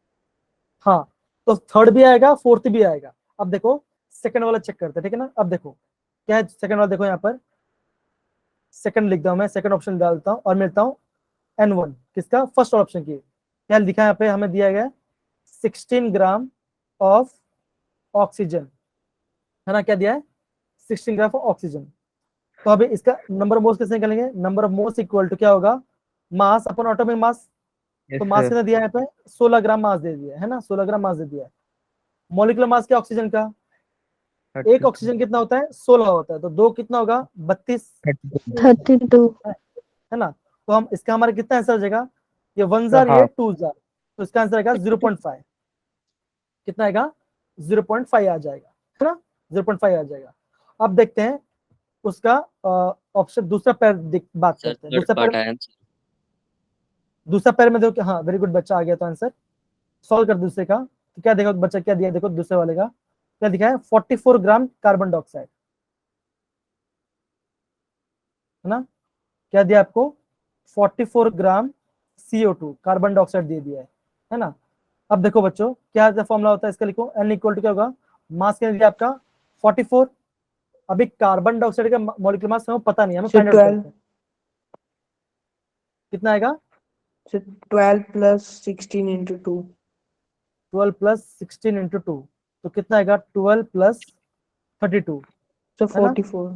हाँ तो थर्ड भी आएगा, फोर्थ भी आएगा। अब देखो सेकंड वाला चेक करते हैं, ठीक है ना। अब देखो क्या है सेकंड वाला, देखो यहाँ पर सेकंड लिखता हूँ मैं, सेकंड ऑप्शन डालता हूँ और मिलता हूँ N1 किसका, फर्स्ट ऑप्शन की। क्या लिखा है यहाँ पे, हमें दिया गया 16 ग्राम ऑफ ऑक्सीजन, है ना। क्या दिया है, 16 ग्राम ऑफ ऑक्सीजन। तो अभी इसका नंबर ऑफ मोल्स कैसे निकालेंगे, number of moles equal to क्या होगा, मास अपन एटॉमिक मास। Yes, तो मास sir. कितना दिया है यहाँ पे, 16 ग्राम मास दे दिया है ना, 16 ग्राम मास दे दिया है। मॉलिक्यूलर मास क्या ऑक्सीजन का, एक ऑक्सीजन कितना होता है, 16 होता है, तो दो कितना होगा, 32, 32। है ना। तो हम इसका हमारा कितना आंसर आ जाएगा, ये 1 जार, हाँ। ये 2 जार, तो इसका आंसर आएगा 0.5। कितना आएगा, 0.5 आ जाएगा, है ना, 0.5 आ जाएगा। अब देखते हैं उसका ऑप्शन दूसरा पैर बात सर करते हैं। थर्ड पार्ट आया आंसर। दूसरा पैर में देखो, हाँ वेरी गुड बच्चा, आ गया तो आंसर सॉल्व कर दूसरे का। तो क्या देखो बच्चा, क्या दिया देखो दूसरे वाले का, क्या दिखा है, 44 ग्राम कार्बन डाइऑक्साइड, है ना। क्या दिया आपको, 44 ग्राम CO2 कार्बन डाइऑक्साइड दे दिया है ना। अब देखो बच्चों क्या फॉर्मूला होता है इसका, लिखो N इक्वल टू क्या होगा, मास क्या दिया आपका 44। अभी कार्बन डाइऑक्साइड का मॉलिक्यूलर मास हमें पता नहीं है, हमें फाइंड आउट करते हैं। कितना आएगा, 12 प्लस 16 इंटू 2। 12 प्लस 16 इंटू 2, तो कितना आएगा, 12 प्लस 32, तो है ना 44।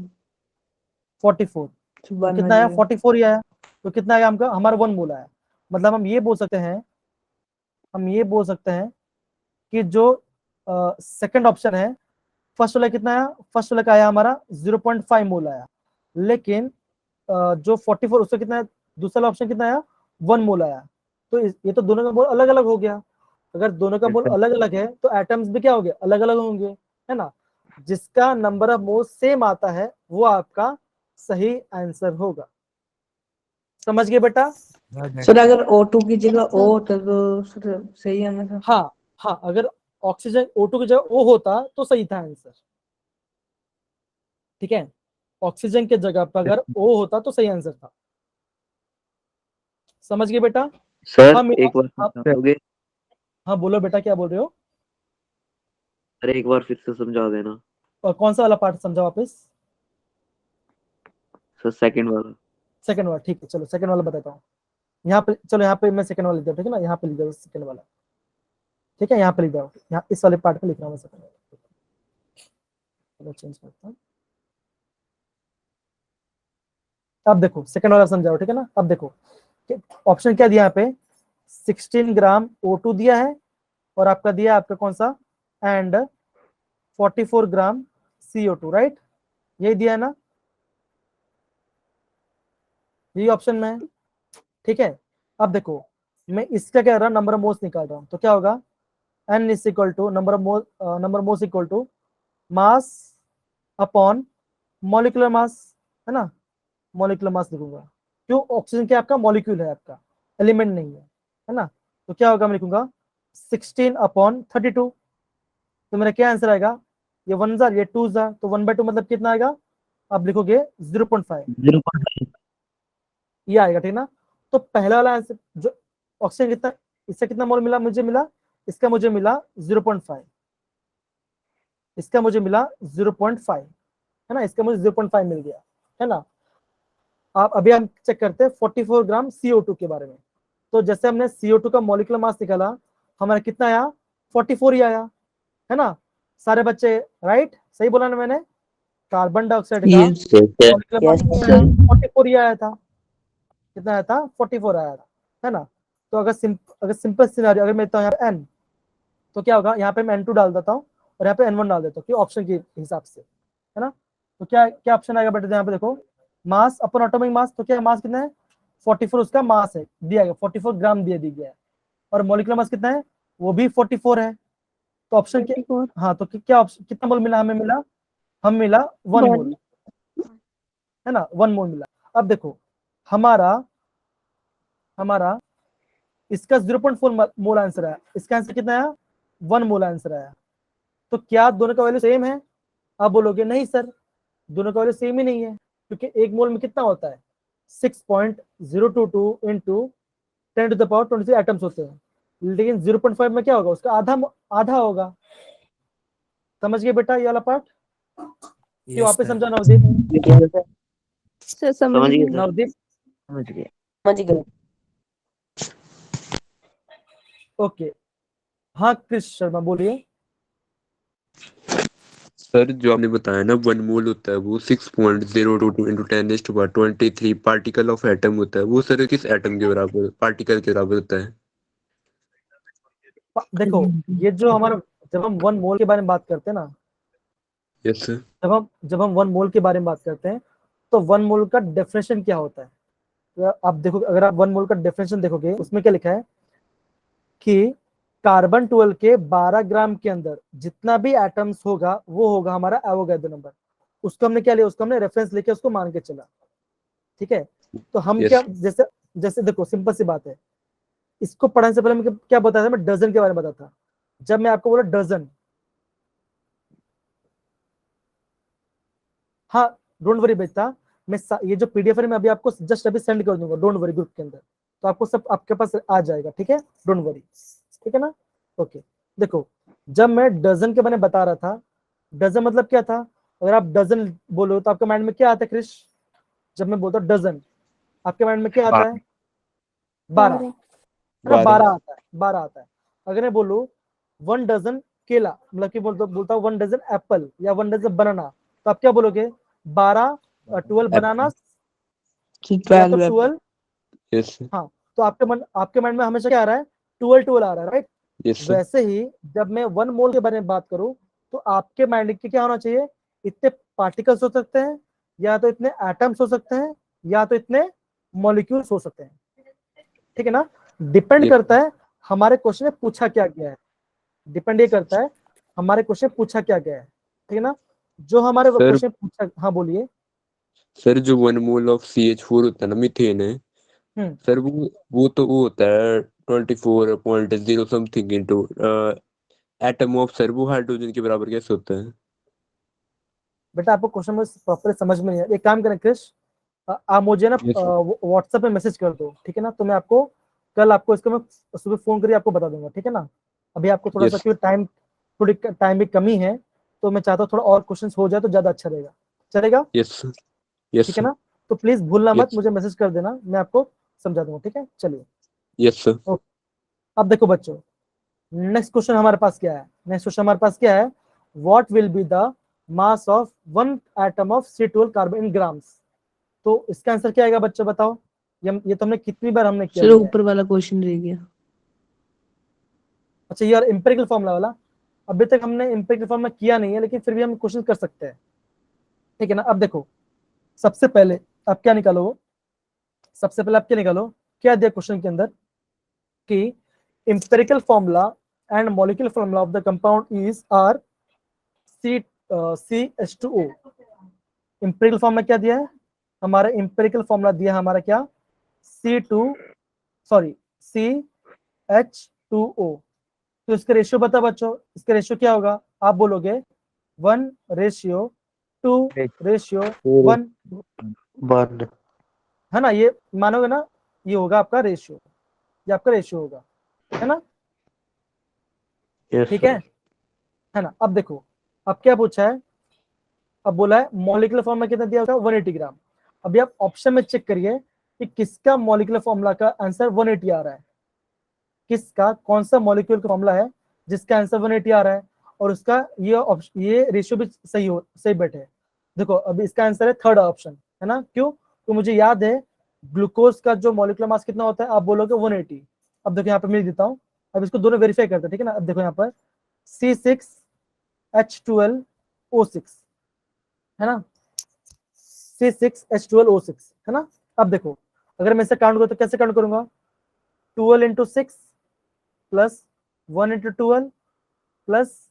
44। तो तो 1 कितना आया, बन 44 ही आया। तो कितना आया हमका, हमारा 1 मोल आया। मतलब हम ये बोल सकते हैं, हम ये बोल सकते हैं कि जो सेकंड ऑप्शन है, फर्स्ट वाला कितना आया, फर्स्ट वाला का आया हमारा 0.5 मोल आया। लेकिन जो 44 उसका कितना है, दूसरा ऑप्शन कितना आया, 1 मोल आया। तो ये तो दोनों का मोल अलग अलग हो गया। अगर दोनों का मोल अलग अलग है तो एटम्स भी क्या हो गए, अलग अलग होंगे, है ना। जिसका नंबर ऑफ मोल सेम आता है वो आपका सही आंसर होगा। समझ गए बेटा। सर अगर O2 की जगह O होता तो सर सही है ना। हाँ हाँ, अगर ऑक्सीजन O2 की जगह O होता तो सही था आंसर, ठीक है। ऑक्सीजन के जगह पर अगर O होता तो सही आंसर था। समझ गए बेटा। सर हाँ एक बार हाँ, समझाओगे? हाँ बोलो बेटा, क्या बोल रहे हो। अरे एक बार फिर से समझा देना और कौन सा वाला पार्ट समझा वापस, सर, सेकंड वाला। सेकंड वाला, ठीक है चलो सेकंड वाला बताता हूँ। यहाँ पे चलो, यहाँ पे मैं सेकंड वाला लिख दूँ, ठीक है ना, यहाँ पे लिख दो सेकंड वाला, ठीक है, यहाँ पे लिख दो, यहाँ इस वाले पार्ट पे लिख रहा हूँ मैं सेकंड वाला। चलो चेंज करता हूँ। अब देखो सेकंड वाला समझाओ, ठीक है ना। अब देखो ऑप्शन क्या दिया यहाँ पे, 16 ग्राम O2 दिया है, और आपका दिया आपका कौन सा, एंड 44 ग्राम CO2, राइट, यही दिया है ना, यही ऑप्शन में है, ठीक है। अब देखो मैं इसका क्या कर रहा हूँ, नंबर ऑफ मोल्स निकाल रहा हूँ, तो क्या होगा, N is equal to number moles equal to mass upon molecular mass, है ना। मॉलिक्यूलर मास लिखूंगा, क्यों, ऑक्सीजन क्या आपका मॉलिक्यूल है, आपका एलिमेंट नहीं है ना। तो क्या होगा, मैं लिखूंगा 16 अपॉन 32। तो मेरा क्या आंसर आएगा, ये 1 जार, ये 2 जार, तो 1/2 मतलब कितना आएगा, आप लिखोगे 0.5, 0.5। ये आएगा, ठीक ना। तो पहला वाला आंसर जो ऑक्सीजन कितना, इससे कितना मोल मिला, मुझे मिला, इसका मुझे मिला 0.5, इसका मुझे मिला 0.5, है ना, इसका मुझे 0.5 मिल गया, है ना। आप अभी हम चेक करते हैं 44 ग्राम CO2 के बारे में। तो जैसे हमने CO2 का मॉलिक्यूलर मास निकाला, हमारा कितना आया, 44 ही आया, है ना। सारे बच्चे राइट, सही बोला ना मैंने, कार्बन डाइऑक्साइड का मॉलिक्यूलर मास 44 ही आया था। कितना आया था, 44 आया था, है ना। तो अगर सिंपल सिनेरियो अगर मैं लेता हूँ यहाँ पे N, तो क्या होगा, यहाँ पे मैं N2 डाल देता हूँ और यहाँ पे N1 डाल देता हूँ, क्यों, ऑप्शन के हिसाब से, है ना। तो क्या क्या ऑप्शन आएगा बेटा, यहाँ पे देखो मास अपन एटॉमिक मास, तो क्या मास कितना है, 44 उसका मास है, दिया गया 44 ग्राम दिया गया है, और मॉलिक्यूलर मास कितना है, वो भी 44 है। तो ऑप्शन क्या, हाँ तो क्या ऑप्शन, कितना मोल मिला हमें, मिला, हम मिला 1 मोल, है ना, 1 मोल मिला। अब देखो हमारा इसका 0.4 मोल आंसर आया, इसका आंसर कितना आया, 1 मोल आंसर आया। तो क्या दोनों का वैल्यू सेम है, आप बोलोगे नहीं सर, दोनों का वैल्यू सेम ही नहीं है, क्योंकि एक मोल में कितना होता है 6.022 इंटू 10⁻23 एटम्स होते हैं, लेकिन 0.5 में क्या होगा, उसका आधा होगा। समझ गए बेटा ये वाला पार्ट? क्यों वापस समझा नवदीप? सर समझ गए सर। नवदीप समझ गए। समझ गए। ओके। हाँ कृष शर्मा बोलिए। सर जो आपने बताया ना 1 मोल होता है वो 6.022 इंटू 10⁻23 पार्टिकल ऑफ एटम होता है, वो सर किस एटम के बराबर, पार्टिकल के बराबर होता है? देखो ये जो हमारा, जब हम 1 मोल के बारे में बात करते हैं ना, यस सर। जब हम 1 मोल के बारे में बात करते हैं तो 1 मोल का डेफिनेशन क्या होता है? तो आप देखो, अगर आप 1 मोल का डेफिनेशन देखोगे, उसमें क्या लिखा है कि कार्बन 12 के 12 ग्राम के अंदर जितना भी एटम्स होगा वो होगा हमारा एवोगैड्रो नंबर। उसको हमने क्या लिया, उसको हमने रेफरेंस लेके उसको मान के चला, ठीक है। तो हम Yes. क्या, जैसे जैसे देखो सिंपल सी बात है, इसको पढ़ने से पहले मैं क्या बताया था, मैं डजन के बारे में बताता था। जब मैं आपको बोला डजन, हाँ डोंट वरी बेटा, मैं ये जो पीडीएफ है मैं अभी आपको जस्ट अभी सेंड कर दूंगा, डोंट वरी, ग्रुप के अंदर, तो आपको सब आपके पास आ जाएगा, ठीक है, डोंट वरी, ठीक है ना। ओके देखो, जब मैं डजन के बारे में बता रहा था, डजन मतलब क्या था, अगर आप डजन बोलो तो आपके माइंड में क्या आता है क्रिश? जब मैं बोलता हूँ डजन, आपके माइंड में क्या आता है? 12, है ना, 12 आता है, 12 आता है। अगर मैं बोलूँ 1 डजन केला, मतलब कि बोलता हूँ 1 डजन एप्पल या 1 डजन बनाना, तो आप क्या बोलोगे? 12 12 बनाना या तो 12। यस हाँ, तो आपके माइंड में हमेशा क्या आ रहा है? 12 आ रहा है, राइट? Yes sir. वैसे ही जब मैं 1 मोल के बारे में बात करूं तो आपके माइंड के क्या होना चाहिए? इतने पार्टिकल्स हो सकते हैं, या तो इतने एटम्स हो सकते हैं, या तो इतने मॉलिक्यूल्स हो सकते हैं, ठीक है ना। Depend Yes. करता है हमारे क्वेश्चन में पूछा क्या गया है, डिपेंड ये करता है हमारे क्वेश्चन में पूछा क्या गया है, ठीक है ना। जो हमारे सर क्वेश्चन पूछा, हाँ बोलिए। सर जो 1 मोल ऑफ CH4 होता है ना, मीथेन है हम्म सर, वो तो वो होता है 24.0 something into atom of, sir वो हाइड्रोजन के बराबर कैसे होता है? बेटा आपको क्वेश्चन में प्रॉपर समझ में नहीं है, एक काम करें क्रिश, आप मुझे ना Yes, sir. व्हाट्सएप पे मैसेज कर दो, ठीक है ना, तो मैं आपको कल आपको इसको मैं सुबह फोन करके आपको बता दूंगा, ठीक है ना। अभी आपको थोड़ा सा Yes. क्योंकि थोड़ी टाइम भी कमी है, तो मैं चाहता हूँ थोड़ा और क्वेश्चंस हो जाए तो ज्यादा अच्छा रहेगा, चलेगा? Yes, sir. Yes, ठीक है sir. ना, तो प्लीज भूलना मत, Yes. मुझे मैसेज कर देना, मैं आपको समझा दूंगा, ठीक है, चलिए। Yes, sir. अब देखो बच्चों, नेक्स्ट क्वेश्चन हमारे पास क्या है? नेक्स्ट क्वेश्चन हमारे पास क्या है? What will be the mass of 1 atom of C12 carbon in grams? तो इसका आंसर क्या आएगा बच्चों, बताओ। ये तो हमने कितनी बार हमने किया सर है। ऊपर वाला क्वेश्चन रह गया। अच्छा ये इंपेरिकल फॉर्मूला वाला अभी तक हमने इंपेरिकल फॉर्मूला किया नहीं है, लेकिन फिर भी हम क्वेश्चन कर सकते हैं, ठीक है ना। अब देखो सबसे पहले आप क्या निकालो, सबसे पहले आप क्या निकालो, क्या दिया क्वेश्चन के अंदर कि empirical formula and molecular formula of the compound is are CH2O। Empirical formula क्या दिया है हमारा? इंपेरिकल फॉर्मूला दिया हमारा क्या? CH2O। तो इसका रेशियो बता बच्चों, इसका रेशियो क्या होगा? आप बोलोगे 1:2:1, 1 है ना, ये मानोगे ना, ये होगा आपका रेशियो, ये आपका रेशियो होगा, है ना, यस ठीक है ना। अब देखो अब क्या पूछा है, अब बोला है मॉलिक्यूलर फॉर्मूला कितना दिया होगा? 180 ग्राम। अभी आप ऑप्शन में चेक करिए कि किसका मॉलिक्यूलर फॉर्मूला का आंसर 180 आ रहा है, किसका, कौन सा मॉलिक्यूल का फॉर्मूला है जिसका आंसर 180 आ रहा है, और उसका ये रेशियो भी सही बैठे। देखो अभी इसका आंसर है थर्ड ऑप्शन, है ना। क्यों? तो मुझे याद है ग्लूकोज का जो मॉलिक्यूलर मास कितना होता है, आप बोलोगे 180। अब देखो यहाँ पे मैं देता हूँ, अब इसको दोनों वेरीफाई करते हैं, ठीक है ना। अब देखो यहाँ पर C6H12O6, है ना, C6H12O6, है ना। अब देखो अगर मैं इसे काउंट करूँ तो कैसे काउंट करूंगा? 12 into 6 plus 1 into 12 plus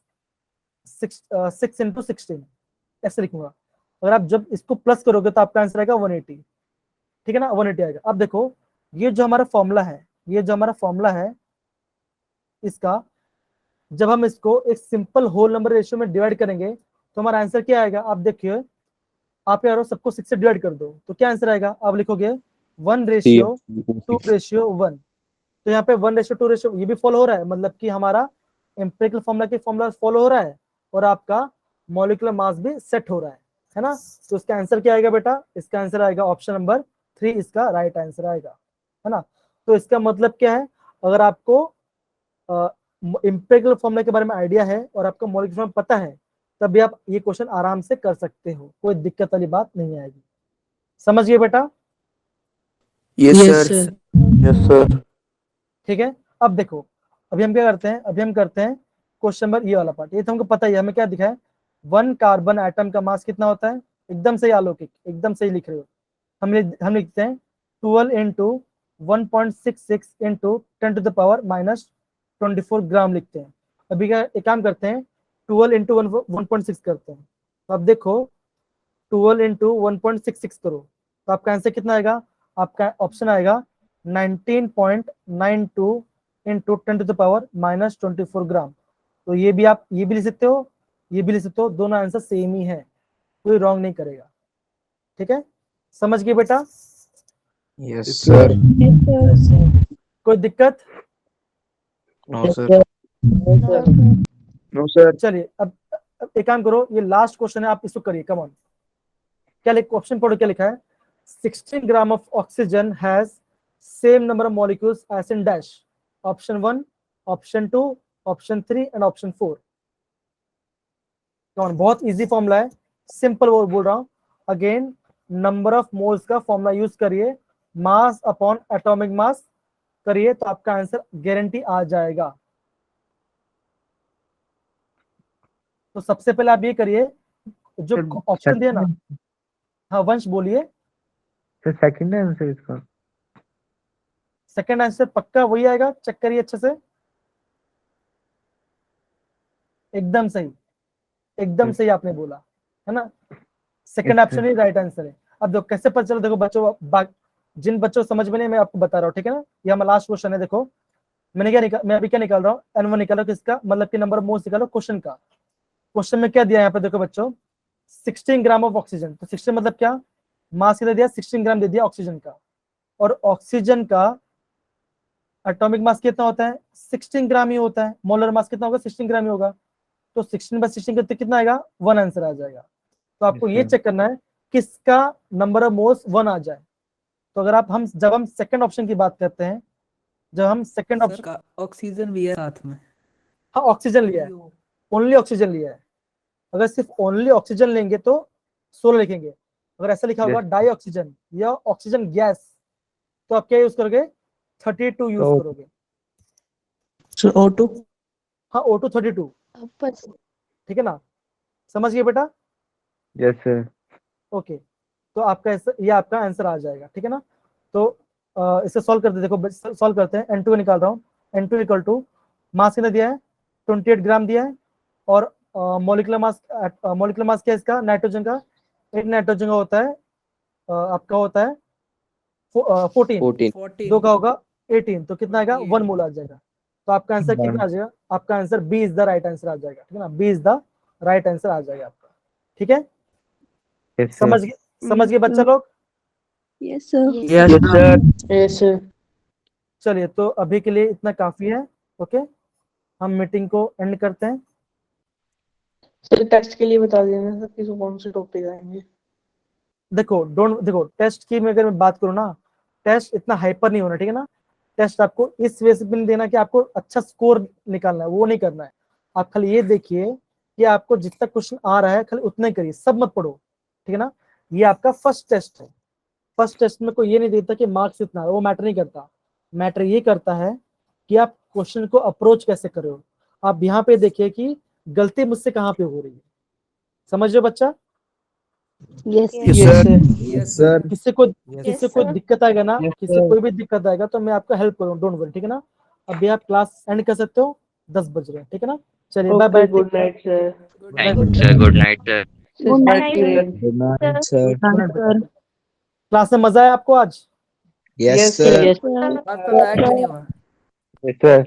6 into 16, ऐसे लिखूंगा। अगर आप जब इसको प्लस करोगे तो आपका आंसर आएगा 180, ठीक है ना, 180 आएगा। अब देखो ये जो हमारा फॉर्मूला है, ये जो हमारा फॉर्मूला है, इसका जब हम इसको एक सिंपल होल नंबर रेशियो में डिवाइड करेंगे तो हमारा आंसर क्या आएगा? आप देखिए, आप यारो सबको 6 से डिवाइड कर दो तो क्या आंसर आएगा? आप लिखोगे 1:2:1। तो यहाँ पे 1:2 ये भी फॉलो हो रहा है, मतलब कि हमारा एम्पिरिकल फॉर्मूला के फॉर्मूला फॉलो हो रहा है और आपका मॉलिक्यूलर मास भी सेट हो रहा है ना? तो इसका आंसर क्या आएगा बेटा? इसका आंसर आएगा ऑप्शन नंबर 3, इसका राइट आंसर आएगा, है ना? तो इसका मतलब क्या है? अगर आपको एम्पिरिकल फॉर्मूला के बारे में आइडिया है और आपका मॉलिक्यूलर फॉर्मूला पता है, तभी आप ये क्वेश्चन आराम से कर सकते हो, कोई दिक्कत वाली बात नहीं आएगी। समझ गए बेटा? Yes sir. Yes sir. ठीक है, अब देखो, अभी हम क्या करते हैं? अभी हम करते हैं क्वेश्चन नंबर ये वाला पार्ट। ये तो हमको पता ही है, हमें क्या दिखा है? 1 कार्बन एटम का मास कितना होता है? एकदम सही आलोकिक, एकदम सही लिख रहे हो। हम लिखते हैं 12 इंटू 1.66 इंटू 10⁻⁻24 ग्राम लिखते हैं। अभी क्या एक काम करते हैं, 12 इंटू 1.6 करते हैं। तो अब देखो 12 इंटू 1.66 करो तो आपका आंसर कितना आएगा? आपका ऑप्शन आएगा 19.92 इंटू 10⁻⁻24 ग्राम। तो ये भी आप ये भी लिख सकते हो, ये भी लिख सकते हो, दोनों आंसर सेम ही है, कोई रॉन्ग नहीं करेगा। ठीक है, समझ गए बेटा? Yes sir. कोई दिक्कत? No sir. No sir. चलिए अब एक काम करो, ये लास्ट क्वेश्चन है, आप इसको करिए। कम ऑन, क्या लिख, ऑप्शन पढ़ो क्या लिखा है? 16 gram of oxygen has same number of molecules as in dash. Option 1, option 2, option 3 and option 4। कौन? बहुत इजी फॉर्मूला है, सिंपल वो बोल रहा हूं। अगेन नंबर ऑफ मोल्स का फॉर्मूला यूज करिए, मास अपॉन एटॉमिक मास करिए, तो आपका आंसर गारंटी आ जाएगा। तो सबसे पहले आप ये करिए, जो ऑप्शन दिया ना। हाँ वंश बोलिए। सर सेकंड आंसर इसका? सेकंड आंसर पक्का वही आएगा, चेक करिए अच्छे से। एकदम सही, एकदम सही आपने बोला, है ना? सेकंड ऑप्शन ही राइट आंसर है। अब देखो कैसे पता चला, देखो बच्चों, जिन बच्चों समझ में नहीं, मैं आपको बता रहा हूँ, ठीक है ना? ये हमारा लास्ट क्वेश्चन है। देखो मैं अभी क्या निकाल रहा हूँ? N1 निकाल रहा हूँ, किसका? मतलब कि नंबर ऑफ मोल्स निकालो क्वेश्चन का। क्वेश्चन में क्या दिया है यहाँ पे? देखो बच्चों 16 ग्राम ऑफ ऑक्सीजन, तो 16 मतलब क्या? मास कितना दिया? 16 ग्राम दे दिया ऑक्सीजन का। और ऑक्सीजन का एटॉमिक मास कितना होता है? 16 ग्राम ही होता है। मोलर मास कितना होगा? 16 ग्राम ही होगा। तो 16/16 करते कितना आएगा? 1 आंसर आ जाएगा। तो आपको ये चेक करना है किसका नंबर ऑफ मोल्स 1 आ जाए। तो अगर जब हम सेकंड ऑप्शन की बात करते हैं, जब हम सेकंड ऑप्शन, ऑक्सीजन भी है साथ में। हाँ ऑक्सीजन लिया है, ओनली ऑक्सीजन लिया है। अगर सिर्फ ओनली ऑक्सीजन लेंगे तो 16 लिखेंगे। अगर ऐसा लिखा होगा डाई ऑक्सीजन या ऑक्सीजन गैस, तो आप क्या यूज करोगे? 32 यूज करोगे। Sir O2? हाँ O2 32, ठीक है ना? समझ गए बेटा? Yes sir. ओके, तो आपका ये आपका आंसर आ जाएगा, ठीक है ना? तो इसे सॉल्व करते, देखो सॉल्व करते हैं। N2 निकाल रहा हूँ। N2 इक्वल टू मास कितना दिया है? 28 ग्राम दिया है। और मॉलिक्यूलर मास क्या है इसका? नाइट्रोजन का, एक नाइट्रोजन का होता है आपका होता है 14, 2 का होगा 18, तो कितना आएगा? 1 मोल आ जाएगा। तो आपका आंसर कितना आ जाएगा? आपका answer b is the right answer आ जाएगा, ठीक है ना? B is the right answer आ जाएगा आपका, ठीक है? समझ गए बच्चा लोग? Yes sir. Yes sir. चलिए, तो अभी के लिए इतना काफी है। ओके, हम मीटिंग को एंड करते हैं। सर टेस्ट के लिए बता देना सर किस कौन से टॉपिक आएंगे। देखो टेस्ट की मैं अगर मैं बात करूँ ना, टेस्ट इतना हाइपर नहीं होना, ठीक है ना? टेस्ट आपको इस वे से भी नहीं देना कि आपको अच्छा स्कोर निकालना है, वो नहीं करना है। आप खाली ये देखिए कि आपको जितना क्वेश्चन आ रहा है खाली उतना ही करिए, सब मत पढ़ो, ठीक है ना? ये आपका फर्स्ट टेस्ट है। फर्स्ट टेस्ट में कोई ये नहीं देता कि मार्क्स इतना है, वो मैटर नहीं करता। मैटर ये करता है कि आप क्वेश्चन को अप्रोच कैसे कर रहे हो। आप यहाँ पे देखिए कि गलती मुझसे कहाँ पे हो रही है। समझ रहे हो बच्चा? Yes sir. किसी को दिक्कत आएगा ना, किसी कोई भी दिक्कत आएगा तो मैं आपका हेल्प करूँ, डोंट वरी, ठीक है ना? अभी आप क्लास एंड कर सकते हो, 10 बज रहे हैं, ठीक है ना? चलिए bye bye, good night sir. Thank you sir, good night sir. Good night good night sir. Class में मजा आया आपको आज? Yes sir. बात तो लायक नहीं हुआ। Yes sir.